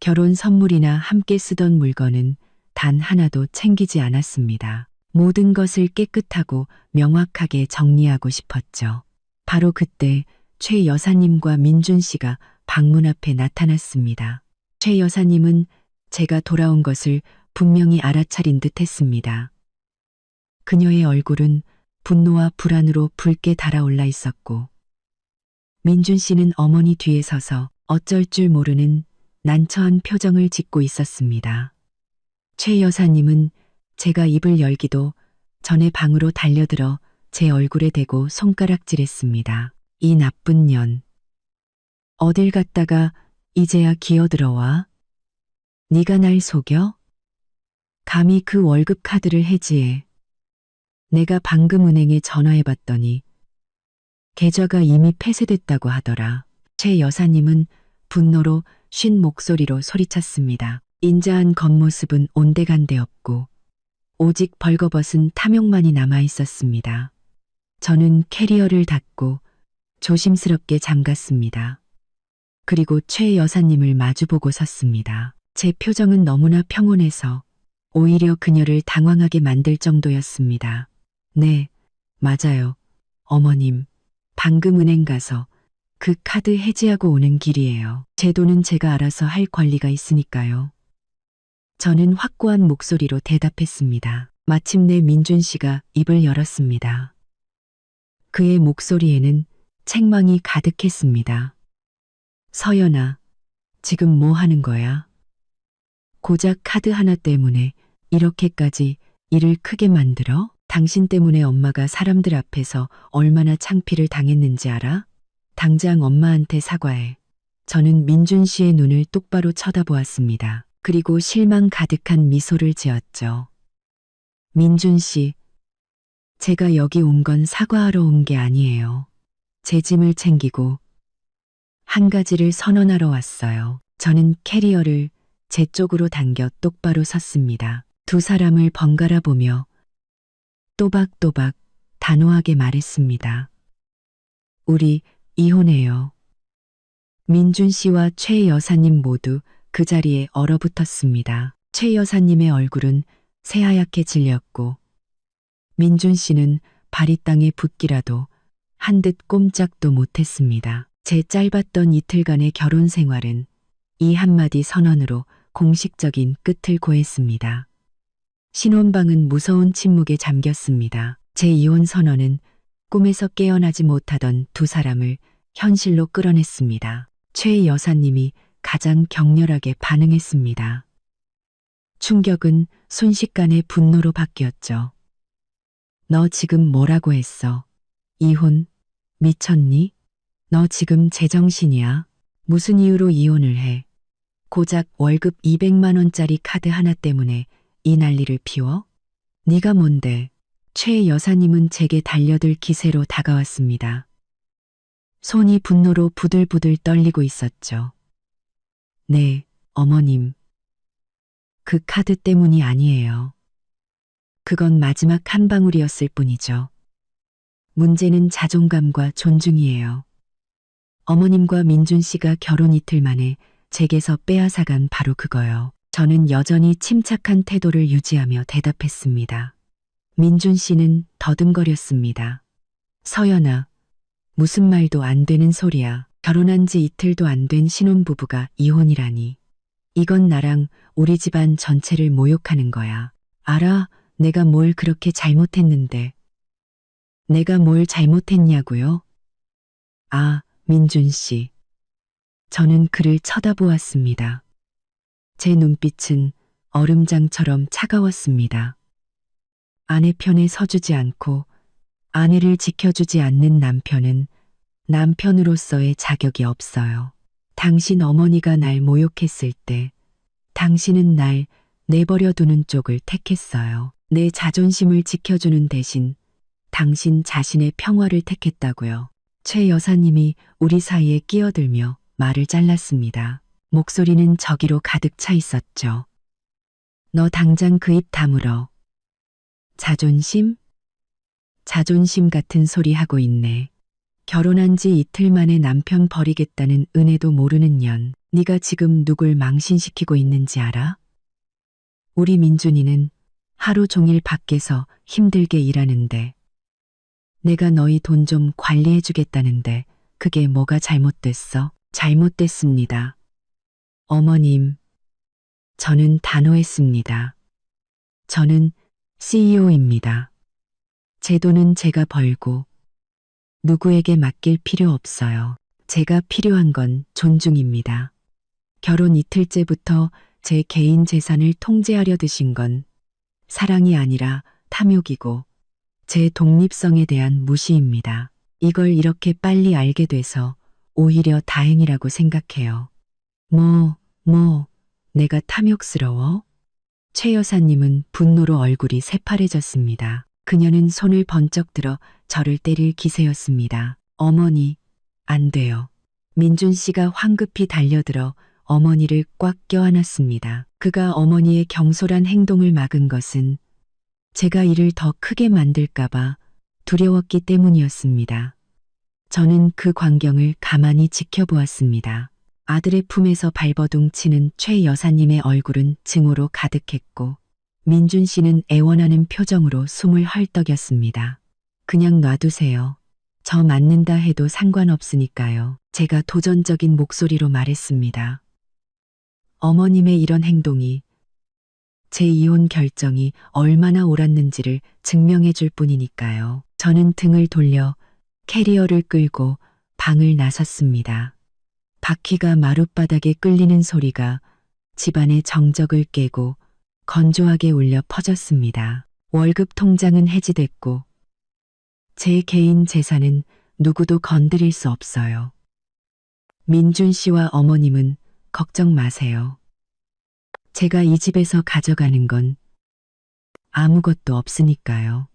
결혼 선물이나 함께 쓰던 물건은 단 하나도 챙기지 않았습니다. 모든 것을 깨끗하고 명확하게 정리하고 싶었죠. 바로 그때 최 여사님과 민준 씨가 방문 앞에 나타났습니다. 최 여사님은 제가 돌아온 것을 분명히 알아차린 듯 했습니다. 그녀의 얼굴은 분노와 불안으로 붉게 달아올라 있었고, 민준 씨는 어머니 뒤에 서서 어쩔 줄 모르는 난처한 표정을 짓고 있었습니다. 최 여사님은 제가 입을 열기도 전에 방으로 달려들어 제 얼굴에 대고 손가락질했습니다. 이 나쁜 년. 어딜 갔다가 이제야 기어들어와? 네가 날 속여? 감히 그 월급 카드를 해지해. 내가 방금 은행에 전화해봤더니 계좌가 이미 폐쇄됐다고 하더라. 최 여사님은 분노로 쉰 목소리로 소리쳤습니다. 인자한 겉모습은 온데간데 없고 오직 벌거벗은 탐욕만이 남아 있었습니다. 저는 캐리어를 닫고 조심스럽게 잠갔습니다. 그리고 최 여사님을 마주보고 섰습니다. 제 표정은 너무나 평온해서 오히려 그녀를 당황하게 만들 정도였습니다. 네, 맞아요. 어머님, 방금 은행 가서 그 카드 해지하고 오는 길이에요. 제 돈은 제가 알아서 할 권리가 있으니까요. 저는 확고한 목소리로 대답했습니다. 마침내 민준 씨가 입을 열었습니다. 그의 목소리에는 책망이 가득했습니다. 서연아, 지금 뭐 하는 거야? 고작 카드 하나 때문에 이렇게까지 일을 크게 만들어? 당신 때문에 엄마가 사람들 앞에서 얼마나 창피를 당했는지 알아? 당장 엄마한테 사과해. 저는 민준 씨의 눈을 똑바로 쳐다보았습니다. 그리고 실망 가득한 미소를 지었죠. 민준 씨, 제가 여기 온 건 사과하러 온 게 아니에요. 제 짐을 챙기고 한 가지를 선언하러 왔어요. 저는 캐리어를 제 쪽으로 당겨 똑바로 섰습니다. 두 사람을 번갈아 보며 또박또박 단호하게 말했습니다. 우리 이혼해요. 민준 씨와 최 여사님 모두 그 자리에 얼어붙었습니다. 최 여사님의 얼굴은 새하얗게 질렸고 민준 씨는 발이 땅에 붙기라도 한 듯 꼼짝도 못했습니다. 제 짧았던 이틀간의 결혼 생활은 이 한마디 선언으로 공식적인 끝을 고했습니다. 신혼방은 무서운 침묵에 잠겼습니다. 제 이혼 선언은 꿈에서 깨어나지 못하던 두 사람을 현실로 끌어냈습니다. 최 여사님이 가장 격렬하게 반응했습니다. 충격은 순식간에 분노로 바뀌었죠. 너 지금 뭐라고 했어? 이혼? 미쳤니? 너 지금 제정신이야? 무슨 이유로 이혼을 해? 고작 월급 200만 원짜리 카드 하나 때문에 이 난리를 피워? 네가 뭔데? 최 여사님은 제게 달려들 기세로 다가왔습니다. 손이 분노로 부들부들 떨리고 있었죠. 네, 어머님. 그 카드 때문이 아니에요. 그건 마지막 한 방울이었을 뿐이죠. 문제는 자존감과 존중이에요. 어머님과 민준 씨가 결혼 이틀 만에 제게서 빼앗아간 바로 그거요. 저는 여전히 침착한 태도를 유지하며 대답했습니다. 민준 씨는 더듬거렸습니다. 서연아, 무슨 말도 안 되는 소리야. 결혼한 지 이틀도 안 된 신혼부부가 이혼이라니. 이건 나랑 우리 집안 전체를 모욕하는 거야. 알아, 내가 뭘 그렇게 잘못했는데. 내가 뭘 잘못했냐고요? 아, 민준 씨. 저는 그를 쳐다보았습니다. 제 눈빛은 얼음장처럼 차가웠습니다. 아내 편에 서주지 않고 아내를 지켜주지 않는 남편은 남편으로서의 자격이 없어요. 당신 어머니가 날 모욕했을 때 당신은 날 내버려 두는 쪽을 택했어요. 내 자존심을 지켜주는 대신 당신 자신의 평화를 택했다고요. 최 여사님이 우리 사이에 끼어들며 말을 잘랐습니다. 목소리는 저기로 가득 차 있었죠. 너 당장 그 입 다물어. 자존심? 자존심 같은 소리 하고 있네. 결혼한 지 이틀 만에 남편 버리겠다는 은혜도 모르는 년. 네가 지금 누굴 망신시키고 있는지 알아? 우리 민준이는 하루 종일 밖에서 힘들게 일하는데 내가 너희 돈 좀 관리해 주겠다는데 그게 뭐가 잘못됐어? 잘못됐습니다. 어머님, 저는 단호했습니다. 저는 CEO입니다. 제 돈은 제가 벌고 누구에게 맡길 필요 없어요. 제가 필요한 건 존중입니다. 결혼 이틀째부터 제 개인 재산을 통제하려 드신 건 사랑이 아니라 탐욕이고 제 독립성에 대한 무시입니다. 이걸 이렇게 빨리 알게 돼서 오히려 다행이라고 생각해요. 내가 탐욕스러워? 최 여사님은 분노로 얼굴이 새파래졌습니다. 그녀는 손을 번쩍 들어 저를 때릴 기세였습니다. 어머니, 안 돼요. 민준 씨가 황급히 달려들어 어머니를 꽉 껴안았습니다. 그가 어머니의 경솔한 행동을 막은 것은 제가 일을 더 크게 만들까봐 두려웠기 때문이었습니다. 저는 그 광경을 가만히 지켜보았습니다. 아들의 품에서 발버둥 치는 최 여사님의 얼굴은 증오로 가득했고 민준 씨는 애원하는 표정으로 숨을 헐떡였습니다. 그냥 놔두세요. 저 맞는다 해도 상관없으니까요. 제가 도전적인 목소리로 말했습니다. 어머님의 이런 행동이 제 이혼 결정이 얼마나 옳았는지를 증명해 줄 뿐이니까요. 저는 등을 돌려 캐리어를 끌고 방을 나섰습니다. 바퀴가 마룻바닥에 끌리는 소리가 집안의 정적을 깨고 건조하게 울려 퍼졌습니다. 월급 통장은 해지됐고 제 개인 재산은 누구도 건드릴 수 없어요. 민준 씨와 어머님은 걱정 마세요. 제가 이 집에서 가져가는 건 아무것도 없으니까요.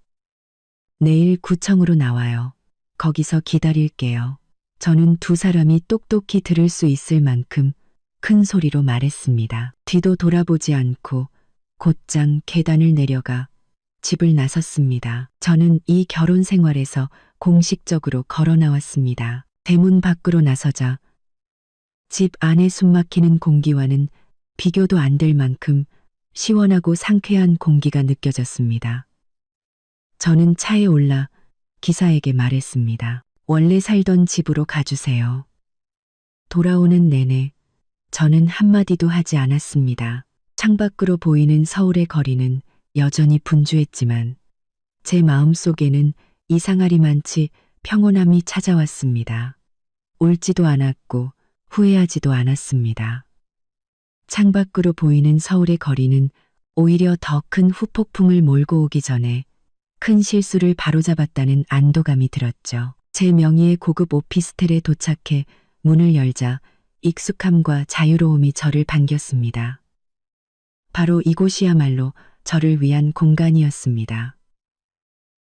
내일 구청으로 나와요. 거기서 기다릴게요. 저는 두 사람이 똑똑히 들을 수 있을 만큼 큰 소리로 말했습니다. 뒤도 돌아보지 않고 곧장 계단을 내려가 집을 나섰습니다. 저는 이 결혼 생활에서 공식적으로 걸어 나왔습니다. 대문 밖으로 나서자 집 안에 숨막히는 공기와는 비교도 안 될 만큼 시원하고 상쾌한 공기가 느껴졌습니다. 저는 차에 올라 기사에게 말했습니다. 원래 살던 집으로 가주세요. 돌아오는 내내 저는 한마디도 하지 않았습니다. 창밖으로 보이는 서울의 거리는 여전히 분주했지만 제 마음속에는 이상하리만치 평온함이 찾아왔습니다. 울지도 않았고 후회하지도 않았습니다. 창밖으로 보이는 서울의 거리는 오히려 더 큰 후폭풍을 몰고 오기 전에 큰 실수를 바로잡았다는 안도감이 들었죠. 제 명의의 고급 오피스텔에 도착해 문을 열자 익숙함과 자유로움이 저를 반겼습니다. 바로 이곳이야말로 저를 위한 공간이었습니다.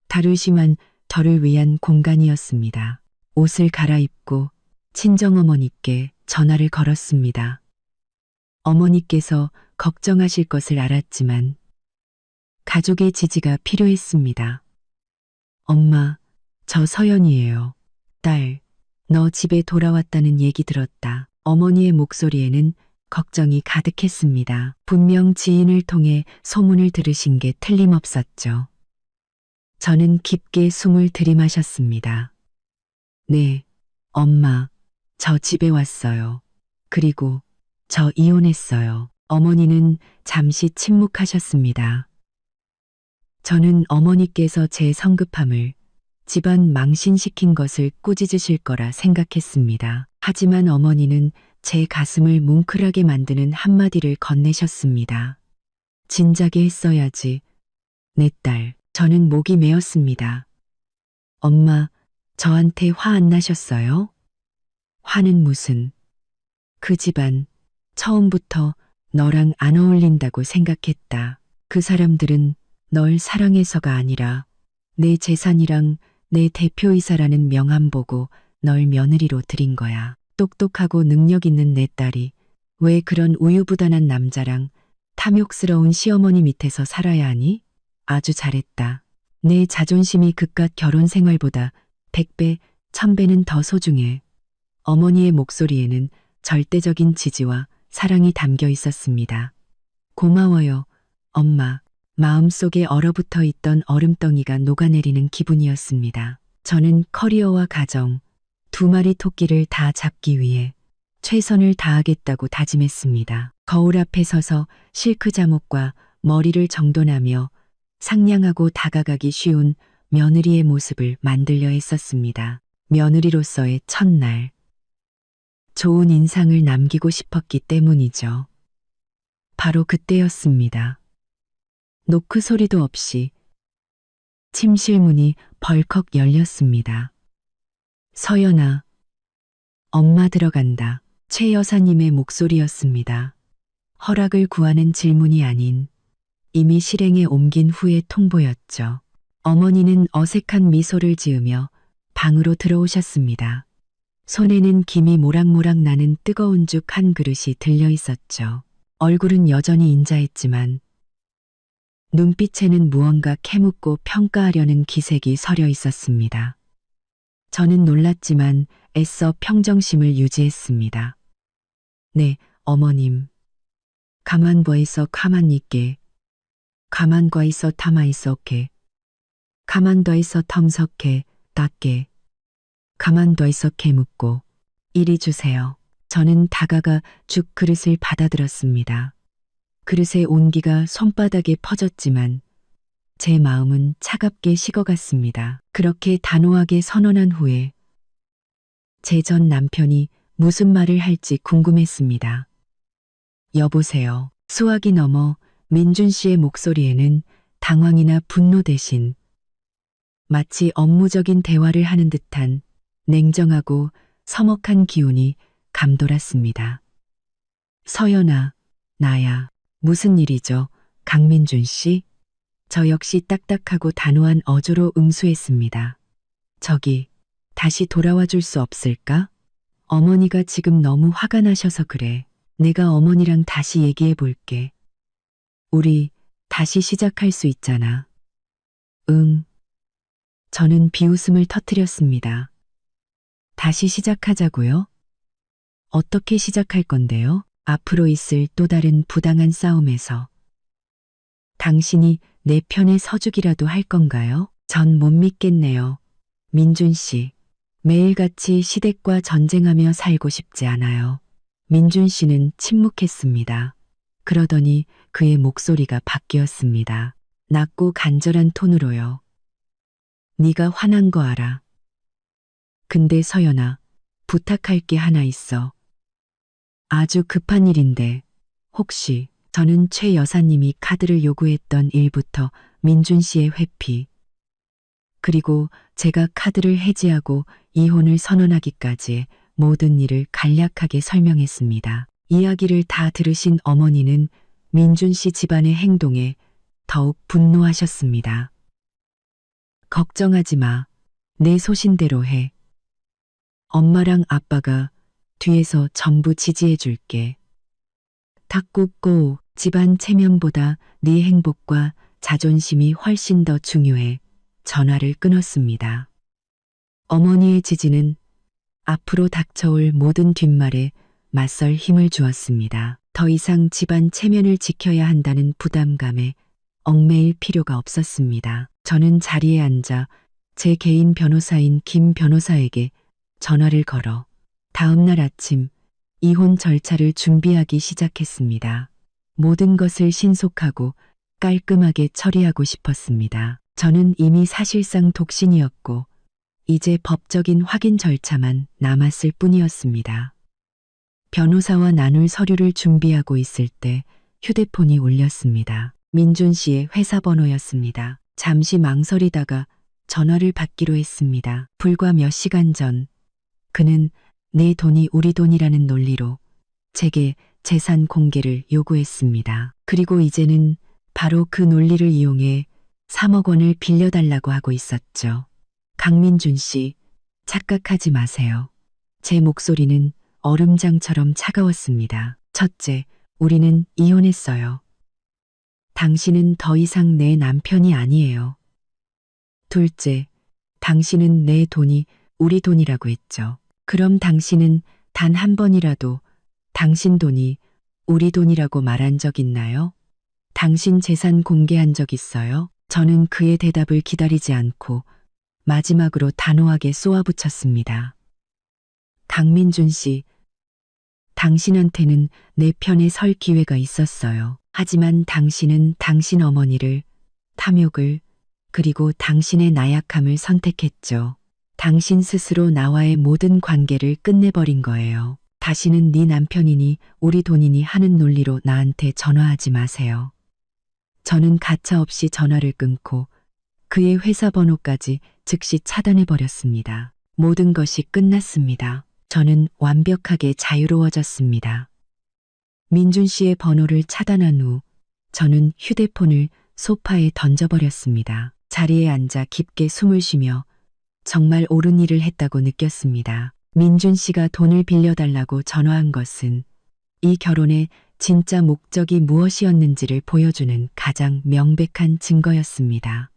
다르시만 저를 위한 공간이었습니다. 옷을 갈아입고 친정어머니께 전화를 걸었습니다. 어머니께서 걱정하실 것을 알았지만 가족의 지지가 필요했습니다. 엄마, 저 서연이에요. 딸, 너 집에 돌아왔다는 얘기 들었다. 어머니의 목소리에는 걱정이 가득했습니다. 분명 지인을 통해 소문을 들으신 게 틀림없었죠. 저는 깊게 숨을 들이마셨습니다. 네, 엄마, 저 집에 왔어요. 그리고 저 이혼했어요. 어머니는 잠시 침묵하셨습니다. 저는 어머니께서 제 성급함을 집안 망신시킨 것을 꾸짖으실 거라 생각했습니다. 하지만 어머니는 제 가슴을 뭉클하게 만드는 한마디를 건네셨습니다. 진작에 했어야지. 내 딸, 저는 목이 메었습니다. 엄마, 저한테 화 안 나셨어요? 화는 무슨. 그 집안, 처음부터 너랑 안 어울린다고 생각했다. 그 사람들은 널 사랑해서가 아니라 내 재산이랑 내 대표이사라는 명함 보고 널 며느리로 들인 거야. 똑똑하고 능력 있는 내 딸이 왜 그런 우유부단한 남자랑 탐욕스러운 시어머니 밑에서 살아야 하니? 아주 잘했다. 내 자존심이 그깟 결혼 생활보다 100배, 1000배는 더 소중해. 어머니의 목소리에는 절대적인 지지와 사랑이 담겨 있었습니다. 고마워요, 엄마. 마음속에 얼어붙어 있던 얼음덩이가 녹아내리는 기분이었습니다. 저는 커리어와 가정, 두 마리 토끼를 다 잡기 위해 최선을 다하겠다고 다짐했습니다. 거울 앞에 서서 실크 잠옷과 머리를 정돈하며 상냥하고 다가가기 쉬운 며느리의 모습을 만들려 했었습니다. 며느리로서의 첫날. 좋은 인상을 남기고 싶었기 때문이죠. 바로 그때였습니다. 노크 소리도 없이 침실문이 벌컥 열렸습니다. 서연아, 엄마 들어간다. 최 여사님의 목소리였습니다. 허락을 구하는 질문이 아닌 이미 실행에 옮긴 후의 통보였죠. 어머니는 어색한 미소를 지으며 방으로 들어오셨습니다. 손에는 김이 모락모락 나는 뜨거운 죽 한 그릇이 들려 있었죠. 얼굴은 여전히 인자했지만 눈빛에는 무언가 캐묻고 평가하려는 기색이 서려 있었습니다. 저는 놀랐지만 애써 평정심을 유지했습니다. 네, 어머님. 가만과 있어 가만히 있게. 가만과 있어 타마 있어게. 가만둬 있어 텀석해 닦게. 가만둬 있어 캐묻고. 이리 주세요. 저는 다가가 죽 그릇을 받아들었습니다. 그릇의 온기가 손바닥에 퍼졌지만 제 마음은 차갑게 식어갔습니다. 그렇게 단호하게 선언한 후에 제 전 남편이 무슨 말을 할지 궁금했습니다. 여보세요. 수화기 넘어 민준 씨의 목소리에는 당황이나 분노 대신 마치 업무적인 대화를 하는 듯한 냉정하고 서먹한 기운이 감돌았습니다. 서연아, 나야. 무슨 일이죠? 강민준 씨? 저 역시 딱딱하고 단호한 어조로 응수했습니다. 저기, 다시 돌아와 줄 수 없을까? 어머니가 지금 너무 화가 나셔서 그래. 내가 어머니랑 다시 얘기해 볼게. 우리 다시 시작할 수 있잖아. 응. 저는 비웃음을 터뜨렸습니다. 다시 시작하자고요? 어떻게 시작할 건데요? 앞으로 있을 또 다른 부당한 싸움에서. 당신이 내 편에 서주기라도 할 건가요? 전 못 믿겠네요. 민준 씨, 매일같이 시댁과 전쟁하며 살고 싶지 않아요. 민준 씨는 침묵했습니다. 그러더니 그의 목소리가 바뀌었습니다. 낮고 간절한 톤으로요. 네가 화난 거 알아. 근데 서연아, 부탁할 게 하나 있어. 아주 급한 일인데 혹시 저는 최 여사님이 카드를 요구했던 일부터 민준 씨의 회피, 그리고 제가 카드를 해지하고 이혼을 선언하기까지의 모든 일을 간략하게 설명했습니다. 이야기를 다 들으신 어머니는 민준 씨 집안의 행동에 더욱 분노하셨습니다. 걱정하지 마. 내 소신대로 해. 엄마랑 아빠가 뒤에서 전부 지지해 줄게. 탁굽고 집안 체면보다 네 행복과 자존심이 훨씬 더 중요해. 전화를 끊었습니다. 어머니의 지지는 앞으로 닥쳐올 모든 뒷말에 맞설 힘을 주었습니다. 더 이상 집안 체면을 지켜야 한다는 부담감에 얽매일 필요가 없었습니다. 저는 자리에 앉아 제 개인 변호사인 김 변호사에게 전화를 걸어 다음 날 아침 이혼 절차를 준비하기 시작했습니다. 모든 것을 신속하고 깔끔하게 처리하고 싶었습니다. 저는 이미 사실상 독신이었고 이제 법적인 확인 절차만 남았을 뿐이었습니다. 변호사와 나눌 서류를 준비하고 있을 때 휴대폰이 울렸습니다. 민준 씨의 회사 번호였습니다. 잠시 망설이다가 전화를 받기로 했습니다. 불과 몇 시간 전 그는 내 돈이 우리 돈이라는 논리로 제게 재산 공개를 요구했습니다. 그리고 이제는 바로 그 논리를 이용해 3억 원을 빌려달라고 하고 있었죠. 강민준 씨, 착각하지 마세요. 제 목소리는 얼음장처럼 차가웠습니다. 첫째, 우리는 이혼했어요. 당신은 더 이상 내 남편이 아니에요. 둘째, 당신은 내 돈이 우리 돈이라고 했죠. 그럼 당신은 단 한 번이라도 당신 돈이 우리 돈이라고 말한 적 있나요? 당신 재산 공개한 적 있어요? 저는 그의 대답을 기다리지 않고 마지막으로 단호하게 쏘아붙였습니다. 강민준 씨, 당신한테는 내 편에 설 기회가 있었어요. 하지만 당신은 당신 어머니를, 탐욕을, 그리고 당신의 나약함을 선택했죠. 당신 스스로 나와의 모든 관계를 끝내버린 거예요. 다시는 네 남편이니 우리 돈이니 하는 논리로 나한테 전화하지 마세요. 저는 가차없이 전화를 끊고 그의 회사 번호까지 즉시 차단해버렸습니다. 모든 것이 끝났습니다. 저는 완벽하게 자유로워졌습니다. 민준 씨의 번호를 차단한 후 저는 휴대폰을 소파에 던져버렸습니다. 자리에 앉아 깊게 숨을 쉬며 정말 옳은 일을 했다고 느꼈습니다. 민준 씨가 돈을 빌려달라고 전화한 것은 이 결혼의 진짜 목적이 무엇이었는지를 보여주는 가장 명백한 증거였습니다.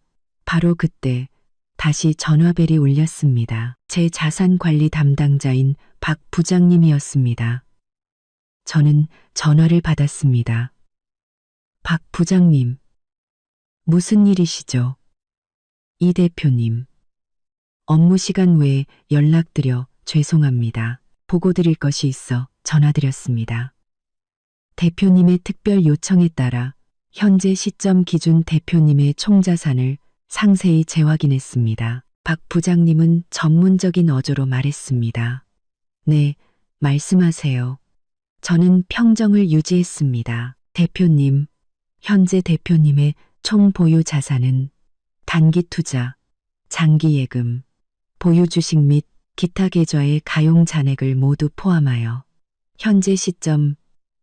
바로 그때 다시 전화벨이 울렸습니다. 제 자산관리 담당자인 박 부장님이었습니다. 저는 전화를 받았습니다. 박 부장님, 무슨 일이시죠? 이 대표님, 업무 시간 외에 연락드려 죄송합니다. 보고 드릴 것이 있어 전화드렸습니다. 대표님의 특별 요청에 따라 현재 시점 기준 대표님의 총자산을 상세히 재확인했습니다. 박 부장님은 전문적인 어조로 말했습니다. 네, 말씀하세요. 저는 평정을 유지했습니다. 대표님, 현재 대표님의 총 보유 자산은 단기 투자, 장기 예금, 보유 주식 및 기타 계좌의 가용 잔액을 모두 포함하여 현재 시점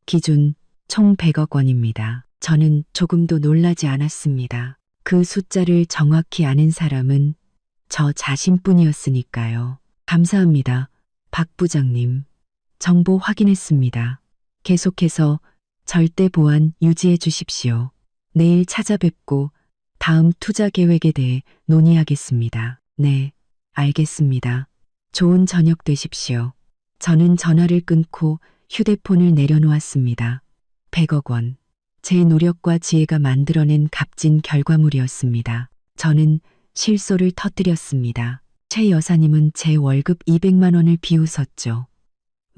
기준 총 100억 원입니다. 저는 조금도 놀라지 않았습니다. 그 숫자를 정확히 아는 사람은 저 자신뿐이었으니까요. 감사합니다. 박 부장님. 정보 확인했습니다. 계속해서 절대 보안 유지해 주십시오. 내일 찾아뵙고 다음 투자 계획에 대해 논의하겠습니다. 네, 알겠습니다. 좋은 저녁 되십시오. 저는 전화를 끊고 휴대폰을 내려놓았습니다. 100억 원. 제 노력과 지혜가 만들어낸 값진 결과물이었습니다. 저는 실소를 터뜨렸습니다. 최 여사님은 제 월급 200만 원을 비웃었죠.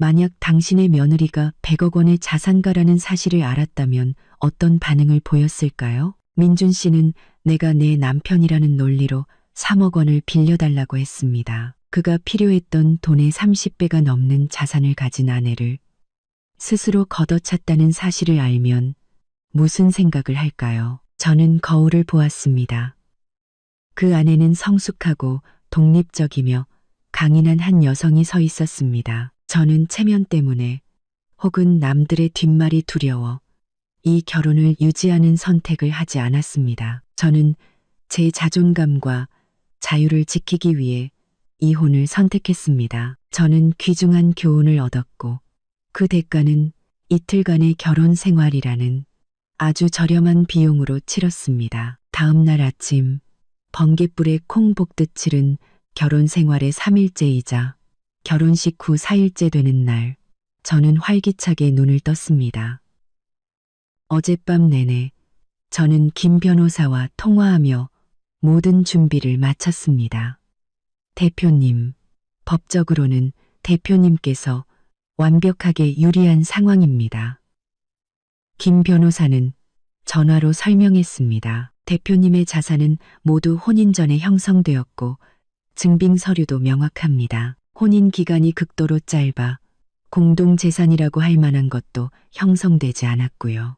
만약 당신의 며느리가 100억 원의 자산가라는 사실을 알았다면 어떤 반응을 보였을까요? 민준 씨는 내가 내 남편이라는 논리로 3억 원을 빌려달라고 했습니다. 그가 필요했던 돈의 30배가 넘는 자산을 가진 아내를 스스로 걷어찼다는 사실을 알면 무슨 생각을 할까요? 저는 거울을 보았습니다. 그 안에는 성숙하고 독립적이며 강인한 한 여성이 서 있었습니다. 저는 체면 때문에 혹은 남들의 뒷말이 두려워 이 결혼을 유지하는 선택을 하지 않았습니다. 저는 제 자존감과 자유를 지키기 위해 이혼을 선택했습니다. 저는 귀중한 교훈을 얻었고 그 대가는 이틀간의 결혼 생활이라는 아주 저렴한 비용으로 치렀습니다. 다음 날 아침 번갯불에 콩 볶듯 치른 결혼 생활의 3일째이자 결혼식 후 4일째 되는 날 저는 활기차게 눈을 떴습니다. 어젯밤 내내 저는 김 변호사와 통화하며 모든 준비를 마쳤습니다. 대표님, 법적으로는 대표님께서 완벽하게 유리한 상황입니다. 김 변호사는 전화로 설명했습니다. 대표님의 자산은 모두 혼인 전에 형성되었고 증빙 서류도 명확합니다. 혼인 기간이 극도로 짧아 공동재산이라고 할 만한 것도 형성되지 않았고요.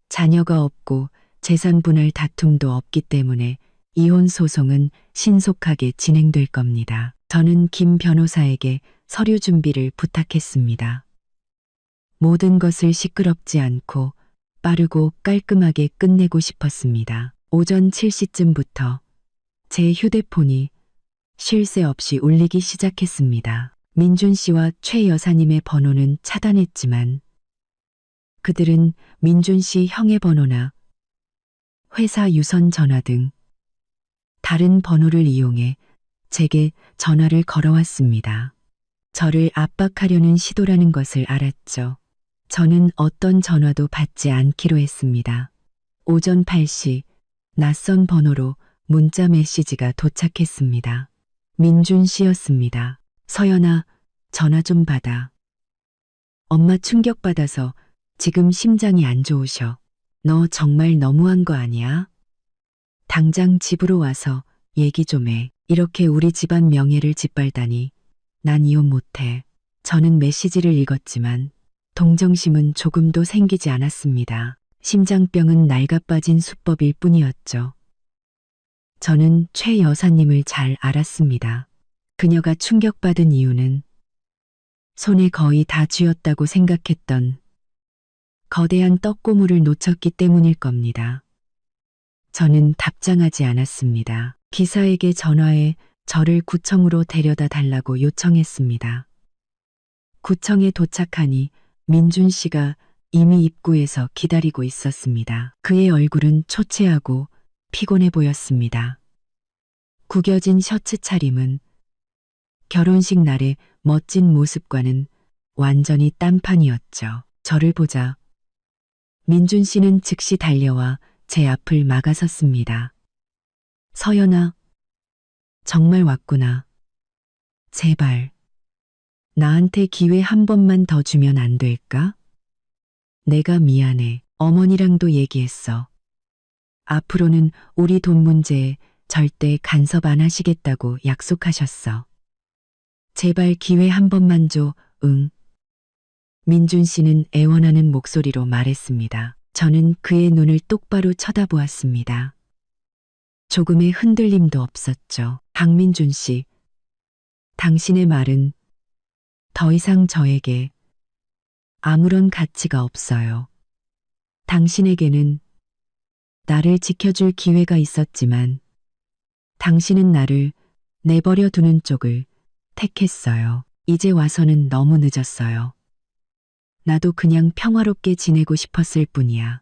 자녀가 없고 재산 분할 다툼도 없기 때문에 이혼 소송은 신속하게 진행될 겁니다. 저는 김 변호사에게 서류 준비를 부탁했습니다. 모든 것을 시끄럽지 않고 빠르고 깔끔하게 끝내고 싶었습니다. 오전 7시쯤부터 제 휴대폰이 쉴 새 없이 울리기 시작했습니다. 민준 씨와 최 여사님의 번호는 차단했지만 그들은 민준 씨 형의 번호나 회사 유선 전화 등 다른 번호를 이용해 제게 전화를 걸어왔습니다. 저를 압박하려는 시도라는 것을 알았죠. 저는 어떤 전화도 받지 않기로 했습니다. 오전 8시 낯선 번호로 문자 메시지가 도착했습니다. 민준 씨였습니다. 서연아, 전화 좀 받아. 엄마 충격받아서 지금 심장이 안 좋으셔. 너 정말 너무한 거 아니야? 당장 집으로 와서 얘기 좀 해. 이렇게 우리 집안 명예를 짓밟다니. 난 이혼 못해. 저는 메시지를 읽었지만 동정심은 조금도 생기지 않았습니다. 심장병은 낡아빠진 수법일 뿐이었죠. 저는 최 여사님을 잘 알았습니다. 그녀가 충격받은 이유는 손에 거의 다 쥐었다고 생각했던 거대한 떡고물을 놓쳤기 때문일 겁니다. 저는 답장하지 않았습니다. 기사에게 전화해 저를 구청으로 데려다 달라고 요청했습니다. 구청에 도착하니 민준 씨가 이미 입구에서 기다리고 있었습니다. 그의 얼굴은 초췌하고 피곤해 보였습니다. 구겨진 셔츠 차림은 결혼식 날의 멋진 모습과는 완전히 딴판이었죠. 저를 보자 민준 씨는 즉시 달려와 제 앞을 막아섰습니다. 서연아, 정말 왔구나. 제발, 나한테 기회 한 번만 더 주면 안 될까? 내가 미안해. 어머니랑도 얘기했어. 앞으로는 우리 돈 문제에 절대 간섭 안 하시겠다고 약속하셨어. 제발 기회 한 번만 줘, 응. 민준 씨는 애원하는 목소리로 말했습니다. 저는 그의 눈을 똑바로 쳐다보았습니다. 조금의 흔들림도 없었죠. 강민준 씨, 당신의 말은 더 이상 저에게 아무런 가치가 없어요. 당신에게는 나를 지켜줄 기회가 있었지만 당신은 나를 내버려 두는 쪽을 택했어요. 이제 와서는 너무 늦었어요. 나도 그냥 평화롭게 지내고 싶었을 뿐이야.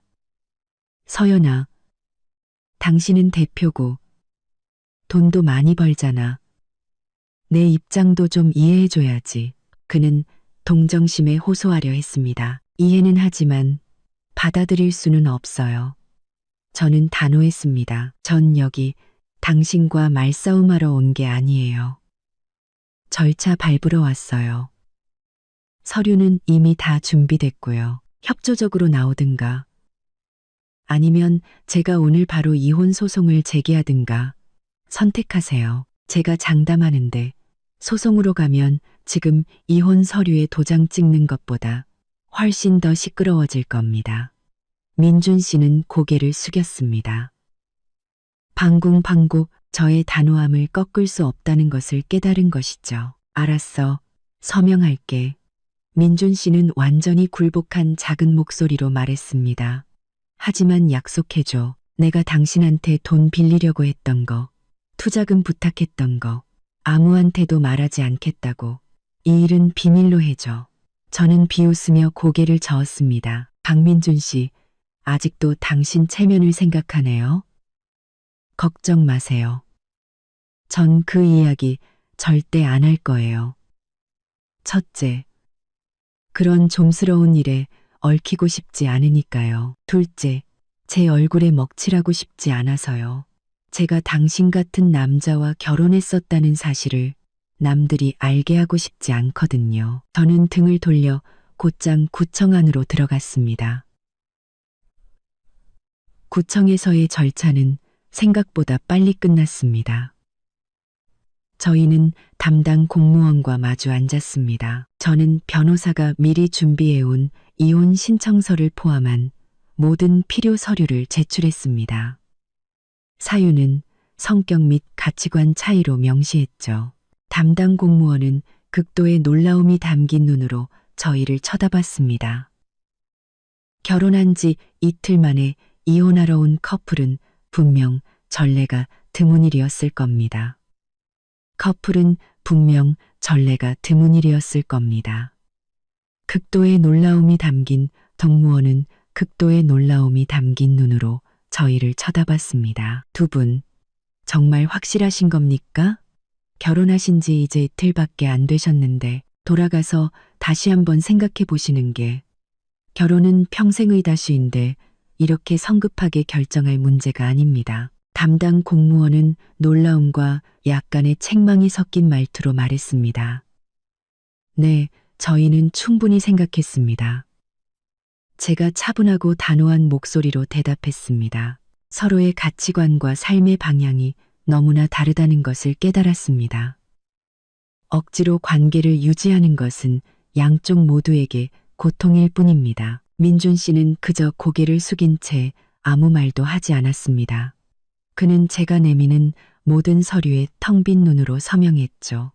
서연아, 당신은 대표고 돈도 많이 벌잖아. 내 입장도 좀 이해해줘야지. 그는 동정심에 호소하려 했습니다. 이해는 하지만 받아들일 수는 없어요. 저는 단호했습니다. 전 여기 당신과 말싸움하러 온 게 아니에요. 절차 밟으러 왔어요. 서류는 이미 다 준비됐고요. 협조적으로 나오든가 아니면 제가 오늘 바로 이혼 소송을 제기하든가 선택하세요. 제가 장담하는데 소송으로 가면 지금 이혼 서류에 도장 찍는 것보다 훨씬 더 시끄러워질 겁니다. 민준 씨는 고개를 숙였습니다. 방궁방곡 저의 단호함을 꺾을 수 없다는 것을 깨달은 것이죠. 알았어. 서명할게. 민준 씨는 완전히 굴복한 작은 목소리로 말했습니다. 하지만 약속해줘. 내가 당신한테 돈 빌리려고 했던 거, 투자금 부탁했던 거, 아무한테도 말하지 않겠다고. 이 일은 비밀로 해줘. 저는 비웃으며 고개를 저었습니다. 강민준 씨, 아직도 당신 체면을 생각하네요. 걱정 마세요. 전 그 이야기 절대 안 할 거예요. 첫째, 그런 좀스러운 일에 얽히고 싶지 않으니까요. 둘째, 제 얼굴에 먹칠하고 싶지 않아서요. 제가 당신 같은 남자와 결혼했었다는 사실을 남들이 알게 하고 싶지 않거든요. 저는 등을 돌려 곧장 구청 안으로 들어갔습니다. 구청에서의 절차는 생각보다 빨리 끝났습니다. 저희는 담당 공무원과 마주 앉았습니다. 저는 변호사가 미리 준비해온 이혼 신청서를 포함한 모든 필요 서류를 제출했습니다. 사유는 성격 및 가치관 차이로 명시했죠. 담당 공무원은 극도의 놀라움이 담긴 눈으로 저희를 쳐다봤습니다. 결혼한 지 이틀 만에 이혼하러 온 커플은 분명 전례가 드문 일이었을 겁니다. 커플은 분명 전례가 드문 일이었을 겁니다. 극도의 놀라움이 담긴 덕무원은 극도의 놀라움이 담긴 눈으로 저희를 쳐다봤습니다. 두 분, 정말 확실하신 겁니까? 결혼하신 지 이제 이틀밖에 안 되셨는데 돌아가서 다시 한번 생각해 보시는 게 결혼은 평생의 다시인데 이렇게 성급하게 결정할 문제가 아닙니다. 담당 공무원은 놀라움과 약간의 책망이 섞인 말투로 말했습니다. 네, 저희는 충분히 생각했습니다. 제가 차분하고 단호한 목소리로 대답했습니다. 서로의 가치관과 삶의 방향이 너무나 다르다는 것을 깨달았습니다. 억지로 관계를 유지하는 것은 양쪽 모두에게 고통일 뿐입니다. 민준 씨는 그저 고개를 숙인 채 아무 말도 하지 않았습니다. 그는 제가 내미는 모든 서류에 텅 빈 눈으로 서명했죠.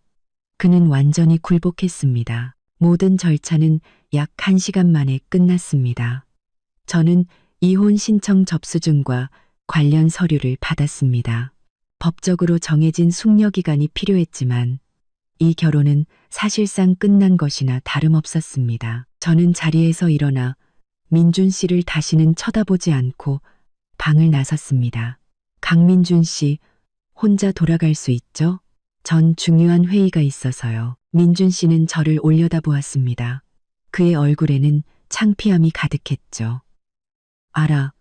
그는 완전히 굴복했습니다. 모든 절차는 약 1시간 만에 끝났습니다. 저는 이혼 신청 접수증과 관련 서류를 받았습니다. 법적으로 정해진 숙려 기간이 필요했지만 이 결혼은 사실상 끝난 것이나 다름없었습니다. 저는 자리에서 일어나 민준 씨를 다시는 쳐다보지 않고 방을 나섰습니다. 강민준 씨, 혼자 돌아갈 수 있죠? 전 중요한 회의가 있어서요. 민준 씨는 저를 올려다보았습니다. 그의 얼굴에는 창피함이 가득했죠. 알아,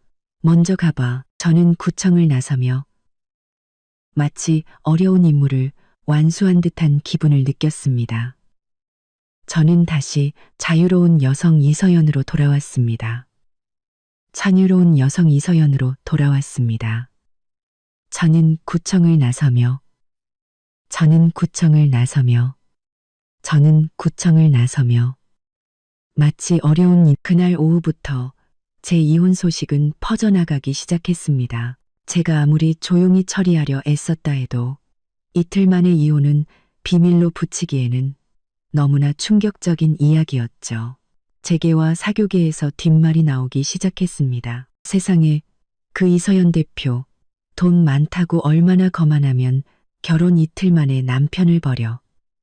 먼저 가봐. 저는 구청을 나서며 마치 어려운 임무를 완수한 듯한 기분을 느꼈습니다. 저는 다시 자유로운 여성 이서연으로 돌아왔습니다. 자유로운 여성 이서연으로 돌아왔습니다. 저는 구청을 나서며 저는 구청을 나서며 마치 어려운 그날 오후부터 제 이혼 소식은 퍼져나가기 시작했습니다. 제가 아무리 조용히 처리하려 애썼다 해도 이틀 만의 이혼은 비밀로 붙이기에는 너무나 충격적인 이야기였죠. 재계와 사교계에서 뒷말이 나오기 시작했습니다. 세상에, 그 이서연 대표, 돈 많다고 얼마나 거만하면 결혼 이틀 만에 남편을 버려.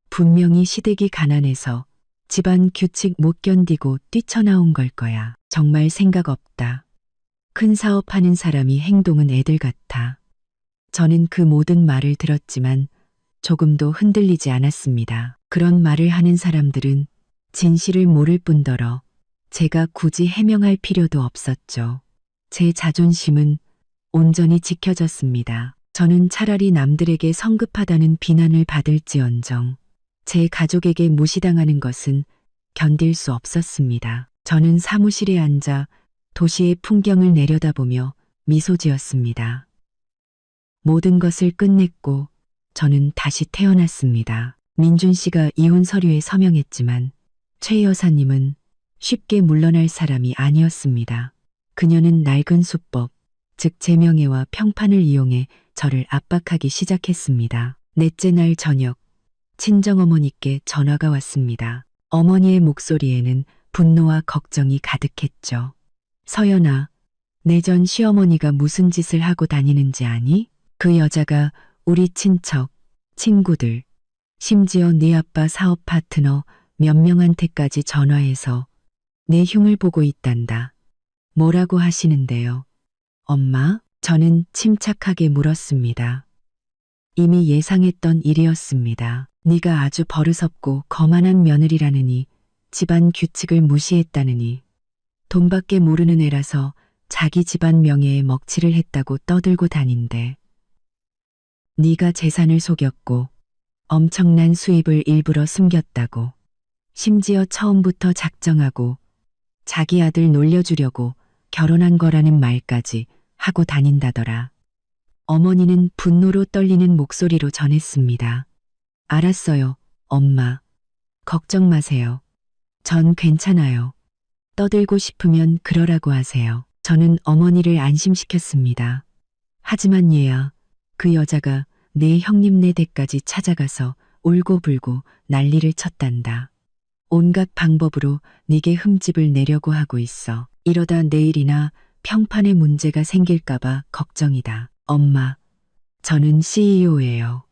분명히 시댁이 가난해서 집안 규칙 못 견디고 뛰쳐나온 걸 거야. 정말 생각 없다. 큰 사업하는 사람이 행동은 애들 같아. 저는 그 모든 말을 들었지만 조금도 흔들리지 않았습니다. 그런 말을 하는 사람들은 진실을 모를 뿐더러 제가 굳이 해명할 필요도 없었죠. 제 자존심은 온전히 지켜졌습니다. 저는 차라리 남들에게 성급하다는 비난을 받을지언정 제 가족에게 무시당하는 것은 견딜 수 없었습니다. 저는 사무실에 앉아 도시의 풍경을 내려다보며 미소 지었습니다. 모든 것을 끝냈고 저는 다시 태어났습니다. 민준 씨가 이혼 서류에 서명했지만 최 여사님은 쉽게 물러날 사람이 아니었습니다. 그녀는 낡은 수법, 즉 제명예와 평판을 이용해 저를 압박하기 시작했습니다. 넷째 날 저녁, 친정어머니께 전화가 왔습니다. 어머니의 목소리에는 분노와 걱정이 가득했죠. 서연아, 내 전 시어머니가 무슨 짓을 하고 다니는지 아니? 그 여자가 우리 친척, 친구들, 심지어 네 아빠 사업 파트너 몇 명한테까지 전화해서 내 흉을 보고 있단다. 뭐라고 하시는데요? 엄마? 저는 침착하게 물었습니다. 이미 예상했던 일이었습니다. 네가 아주 버릇없고 거만한 며느리라느니, 집안 규칙을 무시했다느니, 돈밖에 모르는 애라서 자기 집안 명예에 먹칠을 했다고 떠들고 다닌대. 네가 재산을 속였고 엄청난 수입을 일부러 숨겼다고. 심지어 처음부터 작정하고 자기 아들 놀려주려고 결혼한 거라는 말까지 하고 다닌다더라. 어머니는 분노로 떨리는 목소리로 전했습니다. 알았어요, 엄마. 걱정 마세요. 전 괜찮아요. 떠들고 싶으면 그러라고 하세요. 저는 어머니를 안심시켰습니다. 하지만 얘야, 그 여자가 내 형님네 댁까지 찾아가서 울고불고 난리를 쳤단다. 온갖 방법으로 네게 흠집을 내려고 하고 있어. 이러다 내일이나 평판에 문제가 생길까봐 걱정이다. 엄마, 저는 CEO예요.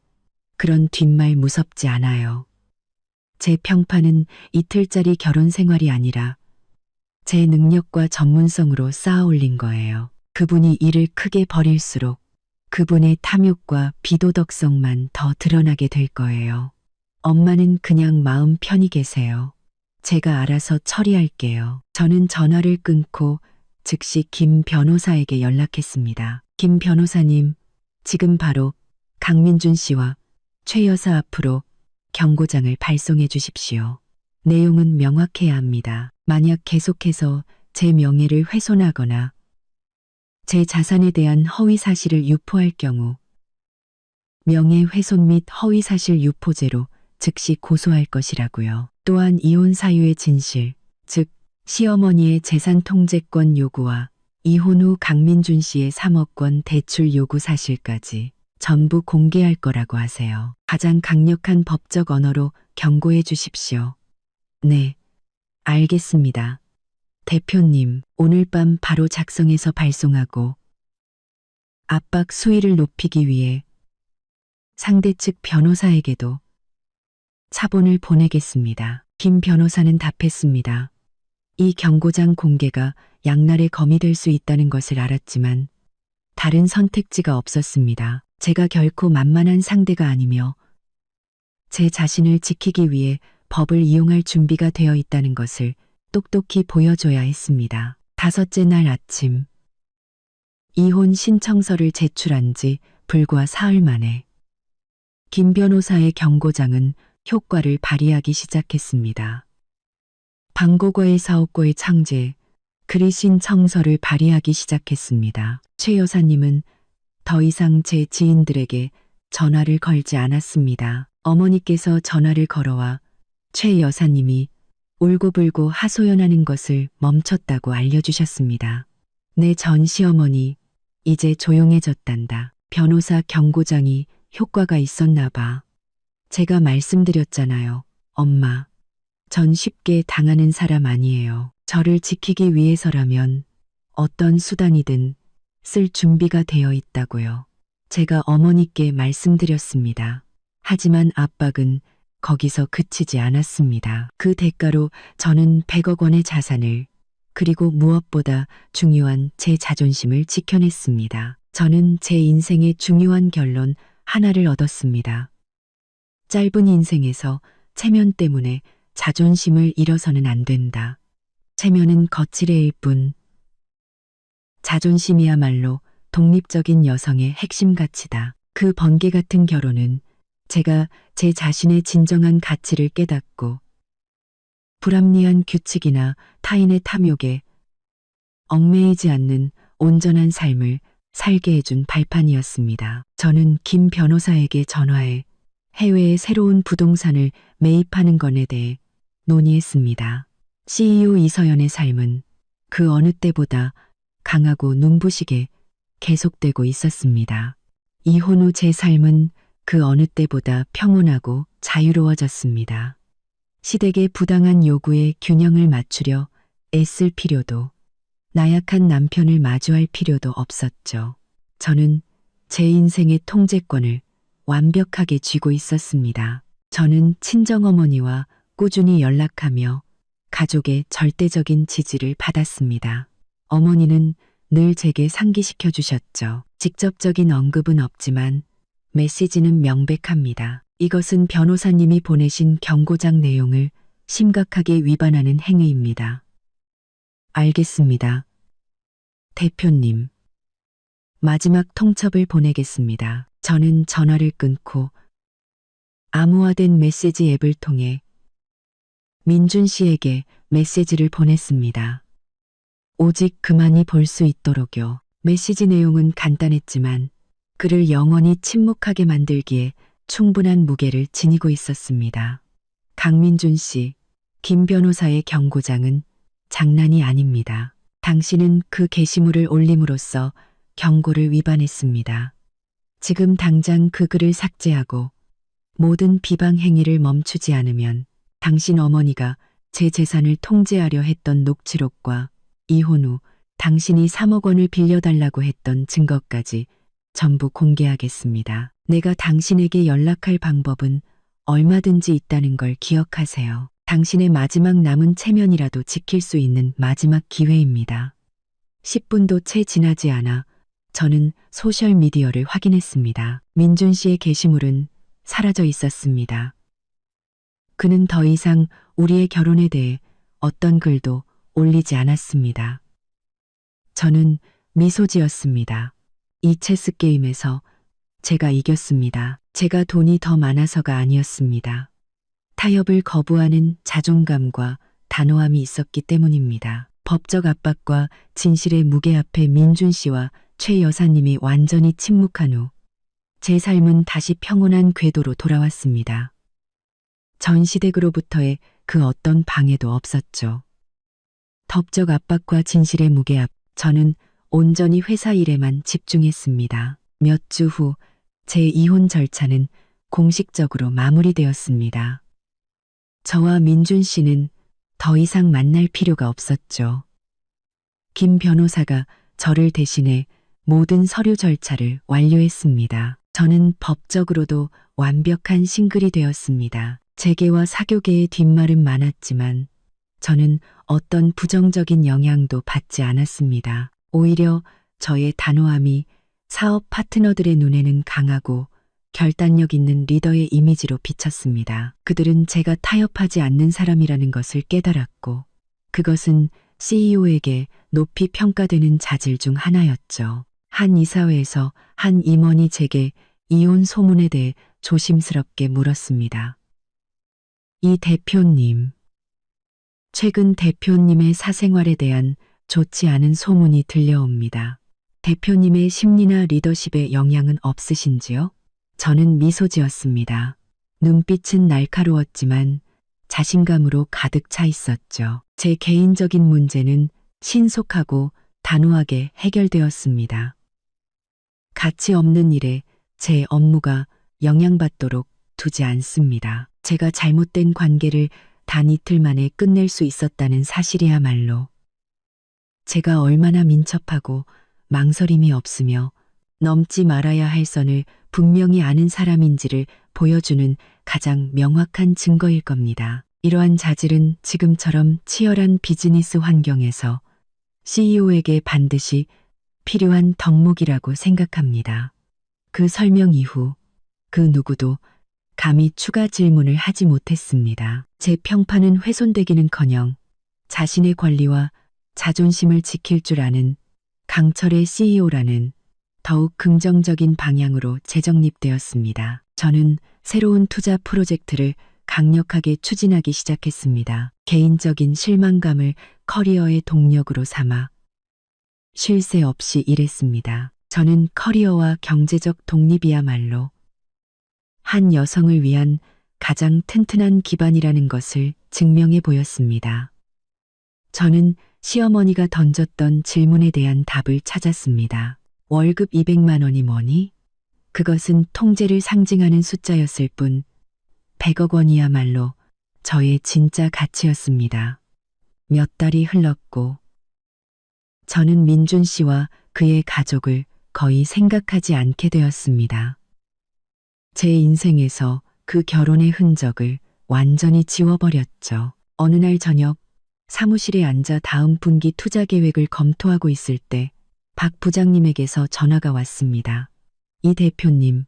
그런 뒷말 무섭지 않아요. 제 평판은 이틀짜리 결혼 생활이 아니라 제 능력과 전문성으로 쌓아 올린 거예요. 그분이 일을 크게 벌일수록 그분의 탐욕과 비도덕성만 더 드러나게 될 거예요. 엄마는 그냥 마음 편히 계세요. 제가 알아서 처리할게요. 저는 전화를 끊고 즉시 김 변호사에게 연락했습니다. 김 변호사님, 지금 바로 강민준 씨와 최 여사 앞으로 경고장을 발송해 주십시오. 내용은 명확해야 합니다. 만약 계속해서 제 명예를 훼손하거나 제 자산에 대한 허위 사실을 유포할 경우 명예훼손 및 허위사실 유포죄로 즉시 고소할 것이라고요. 또한 이혼 사유의 진실, 즉 시어머니의 재산 통제권 요구와 이혼 후 강민준 씨의 3억 원 대출 요구 사실까지 전부 공개할 거라고 하세요. 가장 강력한 법적 언어로 경고해 주십시오. 네, 알겠습니다. 대표님, 오늘 밤 바로 작성해서 발송하고 압박 수위를 높이기 위해 상대 측 변호사에게도 차본을 보내겠습니다. 김 변호사는 답했습니다. 이 경고장 공개가 양날의 검이 될 수 있다는 것을 알았지만 다른 선택지가 없었습니다. 제가 결코 만만한 상대가 아니며 제 자신을 지키기 위해 법을 이용할 준비가 되어 있다는 것을 똑똑히 보여줘야 했습니다. 다섯째 날 아침, 이혼 신청서를 제출한 지 불과 사흘 만에 김 변호사의 경고장은 효과를 발휘하기 시작했습니다. 방고거의 사업고의 창제, 그리신 청서를 발휘하기 시작했습니다. 최 여사님은 더 이상 제 지인들에게 전화를 걸지 않았습니다. 어머니께서 전화를 걸어와 최 여사님이 울고불고 하소연하는 것을 멈췄다고 알려주셨습니다. 내 전 시어머니, 이제 조용해졌단다. 변호사 경고장이 효과가 있었나 봐. 제가 말씀드렸잖아요. 엄마, 전 쉽게 당하는 사람 아니에요. 저를 지키기 위해서라면 어떤 수단이든 쓸 준비가 되어 있다고요. 제가 어머니께 말씀드렸습니다. 하지만 압박은 거기서 그치지 않았습니다. 그 대가로 저는 100억 원의 자산을, 그리고 무엇보다 중요한 제 자존심을 지켜냈습니다. 저는 제 인생의 중요한 결론 하나를 얻었습니다. 짧은 인생에서 체면 때문에 자존심을 잃어서는 안 된다. 체면은 거칠애일 뿐, 자존심이야말로 독립적인 여성의 핵심 가치다. 그 번개 같은 결혼은 제가 제 자신의 진정한 가치를 깨닫고 불합리한 규칙이나 타인의 탐욕에 얽매이지 않는 온전한 삶을 살게 해준 발판이었습니다. 저는 김 변호사에게 전화해 해외의 새로운 부동산을 매입하는 것에 대해 논의했습니다. CEO 이서연의 삶은 그 어느 때보다 강하고 눈부시게 계속되고 있었습니다. 이혼 후 제 삶은 그 어느 때보다 평온하고 자유로워졌습니다. 시댁의 부당한 요구에 균형을 맞추려 애쓸 필요도, 나약한 남편을 마주할 필요도 없었죠. 저는 제 인생의 통제권을 완벽하게 쥐고 있었습니다. 저는 친정어머니와 꾸준히 연락하며 가족의 절대적인 지지를 받았습니다. 어머니는 늘 제게 상기시켜 주셨죠. 직접적인 언급은 없지만 메시지는 명백합니다. 이것은 변호사님이 보내신 경고장 내용을 심각하게 위반하는 행위입니다. 알겠습니다. 대표님. 마지막 통첩을 보내겠습니다. 저는 전화를 끊고 암호화된 메시지 앱을 통해 민준 씨에게 메시지를 보냈습니다. 오직 그만이 볼 수 있도록요. 메시지 내용은 간단했지만 그를 영원히 침묵하게 만들기에 충분한 무게를 지니고 있었습니다. 강민준 씨, 김 변호사의 경고장은 장난이 아닙니다. 당신은 그 게시물을 올림으로써 경고를 위반했습니다. 지금 당장 그 글을 삭제하고 모든 비방 행위를 멈추지 않으면 당신 어머니가 제 재산을 통제하려 했던 녹취록과 이혼 후 당신이 3억 원을 빌려달라고 했던 증거까지 전부 공개하겠습니다. 내가 당신에게 연락할 방법은 얼마든지 있다는 걸 기억하세요. 당신의 마지막 남은 체면이라도 지킬 수 있는 마지막 기회입니다. 10분도 채 지나지 않아 저는 소셜미디어를 확인했습니다. 민준 씨의 게시물은 사라져 있었습니다. 그는 더 이상 우리의 결혼에 대해 어떤 글도 올리지 않았습니다. 저는 미소 지었습니다. 이 체스 게임에서 제가 이겼습니다. 제가 돈이 더 많아서가 아니었습니다. 타협을 거부하는 자존감과 단호함이 있었기 때문입니다. 법적 압박과 진실의 무게 앞에 민준 씨와 최 여사님이 완전히 침묵한 후 제 삶은 다시 평온한 궤도로 돌아왔습니다. 전 시댁으로부터의 그 어떤 방해도 없었죠. 법적 압박과 진실의 무게 앞 저는 온전히 회사 일에만 집중했습니다. 몇 주 후 제 이혼 절차는 공식적으로 마무리되었습니다. 저와 민준 씨는 더 이상 만날 필요가 없었죠. 김 변호사가 저를 대신해 모든 서류 절차를 완료했습니다. 저는 법적으로도 완벽한 싱글이 되었습니다. 재계와 사교계의 뒷말은 많았지만 저는 어떤 부정적인 영향도 받지 않았습니다. 오히려 저의 단호함이 사업 파트너들의 눈에는 강하고 결단력 있는 리더의 이미지로 비쳤습니다. 그들은 제가 타협하지 않는 사람이라는 것을 깨달았고 그것은 CEO에게 높이 평가되는 자질 중 하나였죠. 한 이사회에서 한 임원이 제게 이혼 소문에 대해 조심스럽게 물었습니다. 이 대표님, 최근 대표님의 사생활에 대한 좋지 않은 소문이 들려옵니다. 대표님의 심리나 리더십에 영향은 없으신지요? 저는 미소 지었습니다. 눈빛은 날카로웠지만 자신감으로 가득 차 있었죠. 제 개인적인 문제는 신속하고 단호하게 해결되었습니다. 가치 없는 일에 제 업무가 영향받도록 두지 않습니다. 제가 잘못된 관계를 단 이틀 만에 끝낼 수 있었다는 사실이야말로 제가 얼마나 민첩하고 망설임이 없으며 넘지 말아야 할 선을 분명히 아는 사람인지를 보여주는 가장 명확한 증거일 겁니다. 이러한 자질은 지금처럼 치열한 비즈니스 환경에서 CEO에게 반드시 필요한 덕목이라고 생각합니다. 그 설명 이후 그 누구도 감히 추가 질문을 하지 못했습니다. 제 평판은 훼손되기는커녕 자신의 권리와 자존심을 지킬 줄 아는 강철의 CEO라는 더욱 긍정적인 방향으로 재정립되었습니다. 저는 새로운 투자 프로젝트를 강력하게 추진하기 시작했습니다. 개인적인 실망감을 커리어의 동력으로 삼아 쉴 새 없이 일했습니다. 저는 커리어와 경제적 독립이야말로 한 여성을 위한 가장 튼튼한 기반이라는 것을 증명해 보였습니다. 저는 시어머니가 던졌던 질문에 대한 답을 찾았습니다. 월급 200만 원이 뭐니? 그것은 통제를 상징하는 숫자였을 뿐 100억 원이야말로 저의 진짜 가치였습니다. 몇 달이 흘렀고 저는 민준 씨와 그의 가족을 거의 생각하지 않게 되었습니다. 제 인생에서 그 결혼의 흔적을 완전히 지워버렸죠. 어느 날 저녁 사무실에 앉아 다음 분기 투자 계획을 검토하고 있을 때 박 부장님에게서 전화가 왔습니다. 이 대표님,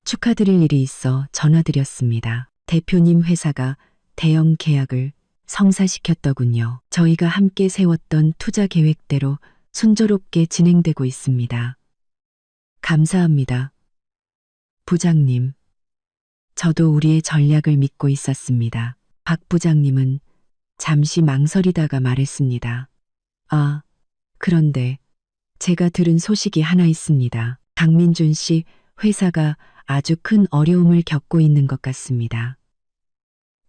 축하드릴 일이 있어 전화드렸습니다. 대표님 회사가 대형 계약을 성사시켰더군요. 저희가 함께 세웠던 투자 계획대로 순조롭게 진행되고 있습니다. 감사합니다. 부장님, 저도 우리의 전략을 믿고 있었습니다. 박 부장님은 잠시 망설이다가 말했습니다. 아, 그런데 제가 들은 소식이 하나 있습니다. 강민준 씨 회사가 아주 큰 어려움을 겪고 있는 것 같습니다.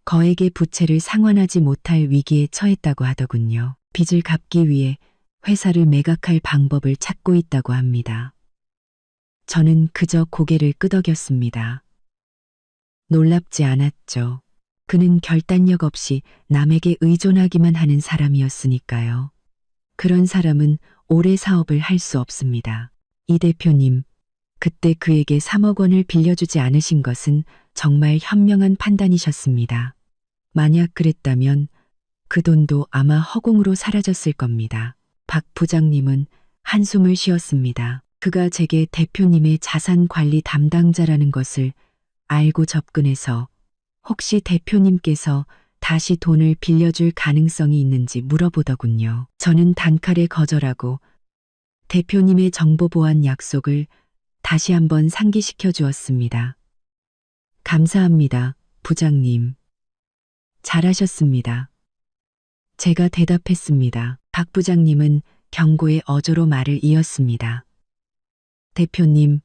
거액의 부채를 상환하지 못할 위기에 처했다고 하더군요. 빚을 갚기 위해 회사를 매각할 방법을 찾고 있다고 합니다. 저는 그저 고개를 끄덕였습니다. 놀랍지 않았죠. 그는 결단력 없이 남에게 의존하기만 하는 사람이었으니까요. 그런 사람은 오래 사업을 할 수 없습니다. 이 대표님, 그때 그에게 3억 원을 빌려주지 않으신 것은 정말 현명한 판단이셨습니다. 만약 그랬다면 그 돈도 아마 허공으로 사라졌을 겁니다. 박 부장님은 한숨을 쉬었습니다. 그가 제게 대표님의 자산 관리 담당자라는 것을 알고 접근해서 혹시 대표님께서 다시 돈을 빌려줄 가능성이 있는지 물어보더군요. 저는 단칼에 거절하고 대표님의 정보 보안 약속을 다시 한번 상기시켜 주었습니다. 감사합니다, 부장님. 잘하셨습니다. 제가 대답했습니다. 박 부장님은 경고의 어조로 말을 이었습니다. 대표님,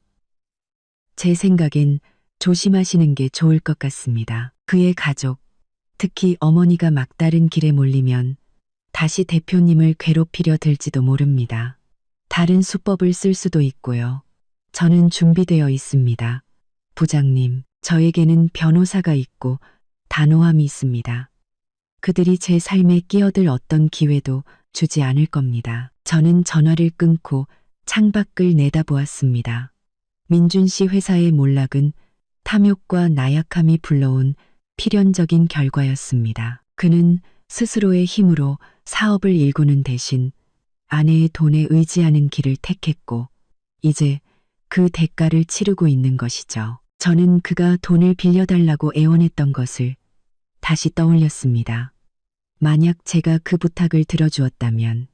제 생각엔 조심하시는 게 좋을 것 같습니다. 그의 가족, 특히 어머니가 막다른 길에 몰리면 다시 대표님을 괴롭히려 들지도 모릅니다. 다른 수법을 쓸 수도 있고요. 저는 준비되어 있습니다. 부장님, 저에게는 변호사가 있고 단호함이 있습니다. 그들이 제 삶에 끼어들 어떤 기회도 주지 않을 겁니다. 저는 전화를 끊고 창밖을 내다보았습니다. 민준 씨 회사의 몰락은 탐욕과 나약함이 불러온 필연적인 결과였습니다. 그는 스스로의 힘으로 사업을 일구는 대신 아내의 돈에 의지하는 길을 택했고 이제 그 대가를 치르고 있는 것이죠. 저는 그가 돈을 빌려달라고 애원했던 것을 다시 떠올렸습니다. 만약 제가 그 부탁을 들어주었다면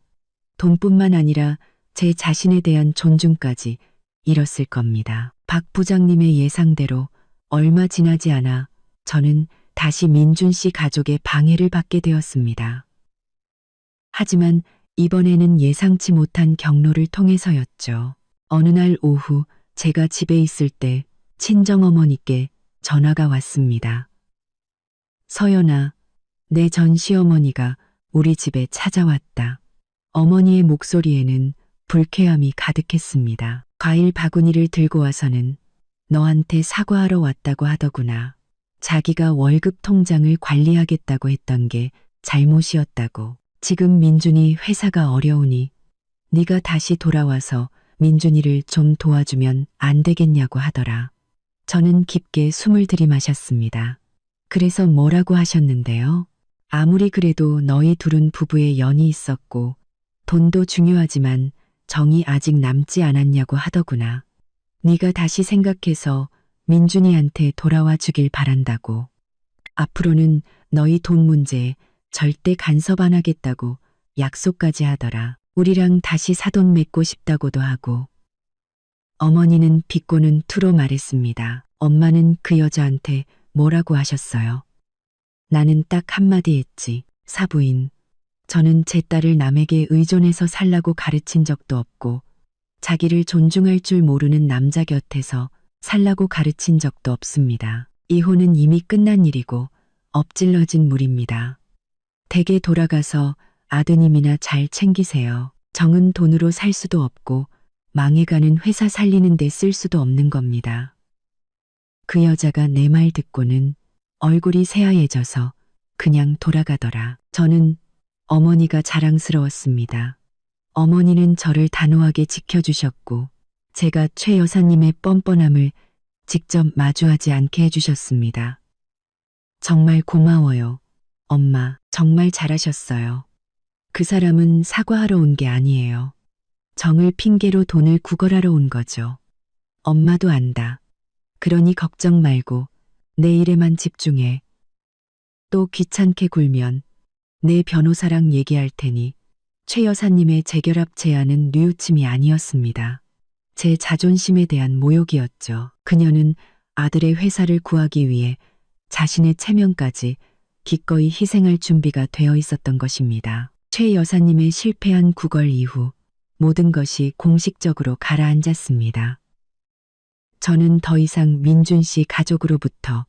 돈뿐만 아니라 제 자신에 대한 존중까지 잃었을 겁니다. 박 부장님의 예상대로 얼마 지나지 않아 저는 다시 민준 씨 가족의 방해를 받게 되었습니다. 하지만 이번에는 예상치 못한 경로를 통해서였죠. 어느 날 오후 제가 집에 있을 때 친정어머니께 전화가 왔습니다. 서연아, 내 전 시어머니가 우리 집에 찾아왔다. 어머니의 목소리에는 불쾌함이 가득했습니다. 과일 바구니를 들고 와서는 너한테 사과하러 왔다고 하더구나. 자기가 월급 통장을 관리하겠다고 했던 게 잘못이었다고. 지금 민준이 회사가 어려우니 네가 다시 돌아와서 민준이를 좀 도와주면 안 되겠냐고 하더라. 저는 깊게 숨을 들이마셨습니다. 그래서 뭐라고 하셨는데요? 아무리 그래도 너희 둘은 부부의 연이 있었고 돈도 중요하지만 정이 아직 남지 않았냐고 하더구나. 네가 다시 생각해서 민준이한테 돌아와 주길 바란다고. 앞으로는 너희 돈 문제에 절대 간섭 안 하겠다고 약속까지 하더라. 우리랑 다시 사돈 맺고 싶다고도 하고. 어머니는 비꼬는 투로 말했습니다. 엄마는 그 여자한테 뭐라고 하셨어요? 나는 딱 한마디 했지. 사부인. 저는 제 딸을 남에게 의존해서 살라고 가르친 적도 없고 자기를 존중할 줄 모르는 남자 곁에서 살라고 가르친 적도 없습니다. 이혼은 이미 끝난 일이고 엎질러진 물입니다. 댁에 돌아가서 아드님이나 잘 챙기세요. 정은 돈으로 살 수도 없고 망해가는 회사 살리는 데 쓸 수도 없는 겁니다. 그 여자가 내 말 듣고는 얼굴이 새하얘져서 그냥 돌아가더라. 저는 어머니가 자랑스러웠습니다. 어머니는 저를 단호하게 지켜주셨고 제가 최 여사님의 뻔뻔함을 직접 마주하지 않게 해주셨습니다. 정말 고마워요. 엄마, 정말 잘하셨어요. 그 사람은 사과하러 온 게 아니에요. 정을 핑계로 돈을 구걸하러 온 거죠. 엄마도 안다. 그러니 걱정 말고 내 일에만 집중해. 또 귀찮게 굴면 내 변호사랑 얘기할 테니. 최 여사님의 재결합 제안은 뉘우침이 아니었습니다. 제 자존심에 대한 모욕이었죠. 그녀는 아들의 회사를 구하기 위해 자신의 체면까지 기꺼이 희생할 준비가 되어 있었던 것입니다. 최 여사님의 실패한 구걸 이후 모든 것이 공식적으로 가라앉았습니다. 저는 더 이상 민준 씨 가족으로부터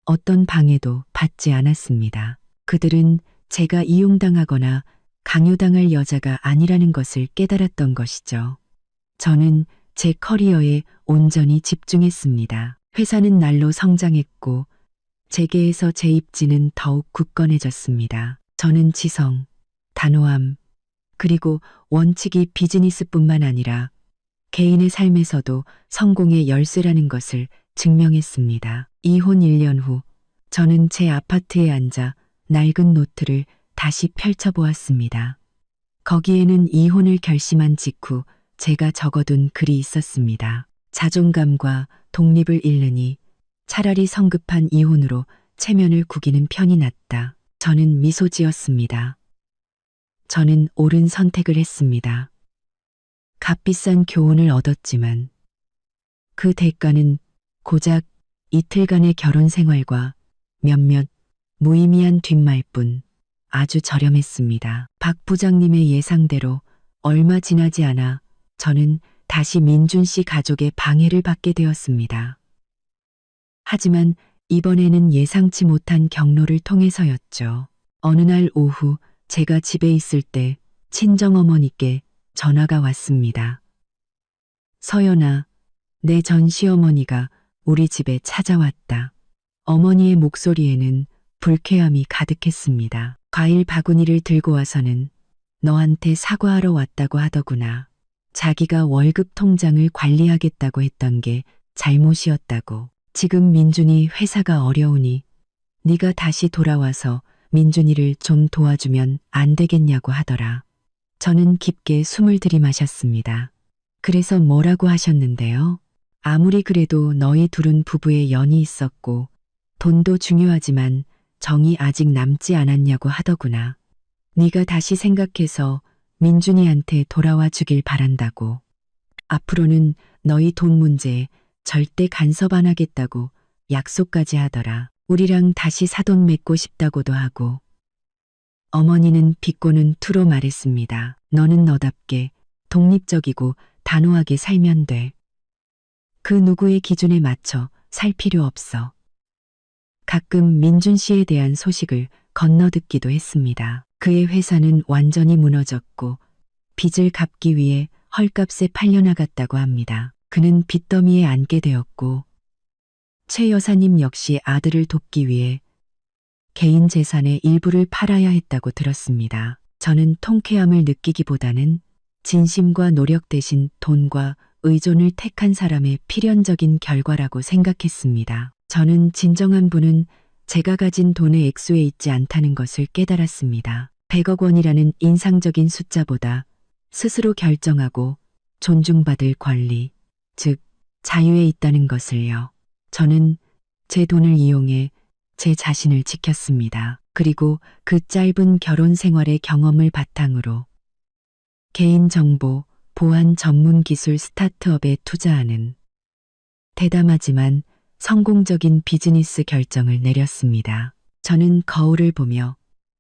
어떤 방해도 받지 않았습니다. 그들은 제가 이용당하거나 강요당할 여자가 아니라는 것을 깨달았던 것이죠. 저는 제 커리어에 온전히 집중했습니다. 회사는 날로 성장했고 재계에서 제 입지는 더욱 굳건해졌습니다. 저는 지성, 단호함, 그리고 원칙이 비즈니스뿐만 아니라 개인의 삶에서도 성공의 열쇠라는 것을 증명했습니다. 이혼 1년 후 저는 제 아파트에 앉아 낡은 노트를 다시 펼쳐보았습니다. 거기에는 이혼을 결심한 직후 제가 적어둔 글이 있었습니다. 자존감과 독립을 잃느니 차라리 성급한 이혼으로 체면을 구기는 편이 낫다. 저는 미소 지었습니다. 저는 옳은 선택을 했습니다. 값비싼 교훈을 얻었지만 그 대가는 고작 이틀간의 결혼 생활과 몇몇 무의미한 뒷말뿐. 아주 저렴했습니다. 박 부장님의 예상대로 얼마 지나지 않아 저는 다시 민준 씨 가족의 방해를 받게 되었습니다. 하지만 이번에는 예상치 못한 경로를 통해서였죠. 어느 날 오후 제가 집에 있을 때 친정어머니께 전화가 왔습니다. 서연아, 내 전 시어머니가 우리 집에 찾아왔다. 어머니의 목소리에는 불쾌함이 가득했습니다. 과일 바구니를 들고 와서는 너한테 사과하러 왔다고 하더구나. 자기가 월급 통장을 관리하겠다고 했던 게 잘못이었다고. 지금 민준이 회사가 어려우니 네가 다시 돌아와서 민준이를 좀 도와주면 안 되겠냐고 하더라. 저는 깊게 숨을 들이마셨습니다. 그래서 뭐라고 하셨는데요? 아무리 그래도 너희 둘은 부부의 연이 있었고 돈도 중요하지만 정이 아직 남지 않았냐고 하더구나. 네가 다시 생각해서 민준이한테 돌아와 주길 바란다고. 앞으로는 너희 돈 문제에 절대 간섭 안 하겠다고 약속까지 하더라. 우리랑 다시 사돈 맺고 싶다고도 하고. 어머니는 비꼬는 투로 말했습니다. 너는 너답게 독립적이고 단호하게 살면 돼. 그 누구의 기준에 맞춰 살 필요 없어. 가끔 민준 씨에 대한 소식을 건너듣기도 했습니다. 그의 회사는 완전히 무너졌고 빚을 갚기 위해 헐값에 팔려나갔다고 합니다. 그는 빚더미에 앉게 되었고 최 여사님 역시 아들을 돕기 위해 개인 재산의 일부를 팔아야 했다고 들었습니다. 저는 통쾌함을 느끼기보다는 진심과 노력 대신 돈과 의존을 택한 사람의 필연적인 결과라고 생각했습니다. 저는 진정한 분은 제가 가진 돈의 액수에 있지 않다는 것을 깨달았습니다. 100억 원이라는 인상적인 숫자보다 스스로 결정하고 존중받을 권리, 즉 자유에 있다는 것을요. 저는 제 돈을 이용해 제 자신을 지켰습니다. 그리고 그 짧은 결혼 생활의 경험을 바탕으로 개인정보 보안 전문 기술 스타트업에 투자하는 대담하지만 성공적인 비즈니스 결정을 내렸습니다. 저는 거울을 보며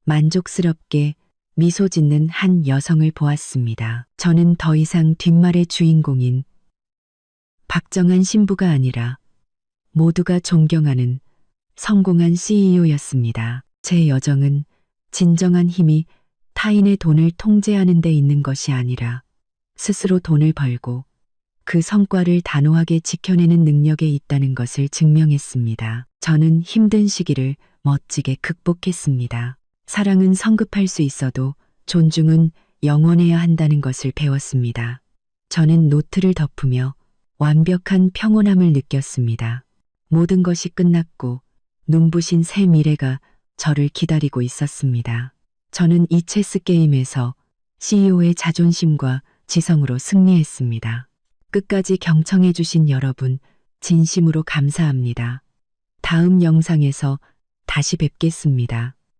만족스럽게 미소 짓는 한 여성을 보았습니다. 저는 더 이상 뒷말의 주인공인 박정한 신부가 아니라 모두가 존경하는 성공한 CEO였습니다. 제 여정은 진정한 힘이 타인의 돈을 통제하는 데 있는 것이 아니라 스스로 돈을 벌고 그 성과를 단호하게 지켜내는 능력에 있다는 것을 증명했습니다. 저는 힘든 시기를 멋지게 극복했습니다. 사랑은 성급할 수 있어도 존중은 영원해야 한다는 것을 배웠습니다. 저는 노트를 덮으며 완벽한 평온함을 느꼈습니다. 모든 것이 끝났고 눈부신 새 미래가 저를 기다리고 있었습니다. 저는 이 체스 게임에서 CEO의 자존심과 지성으로 승리했습니다. 끝까지 경청해 주신 여러분 진심으로 감사합니다. 다음 영상에서 다시 뵙겠습니다.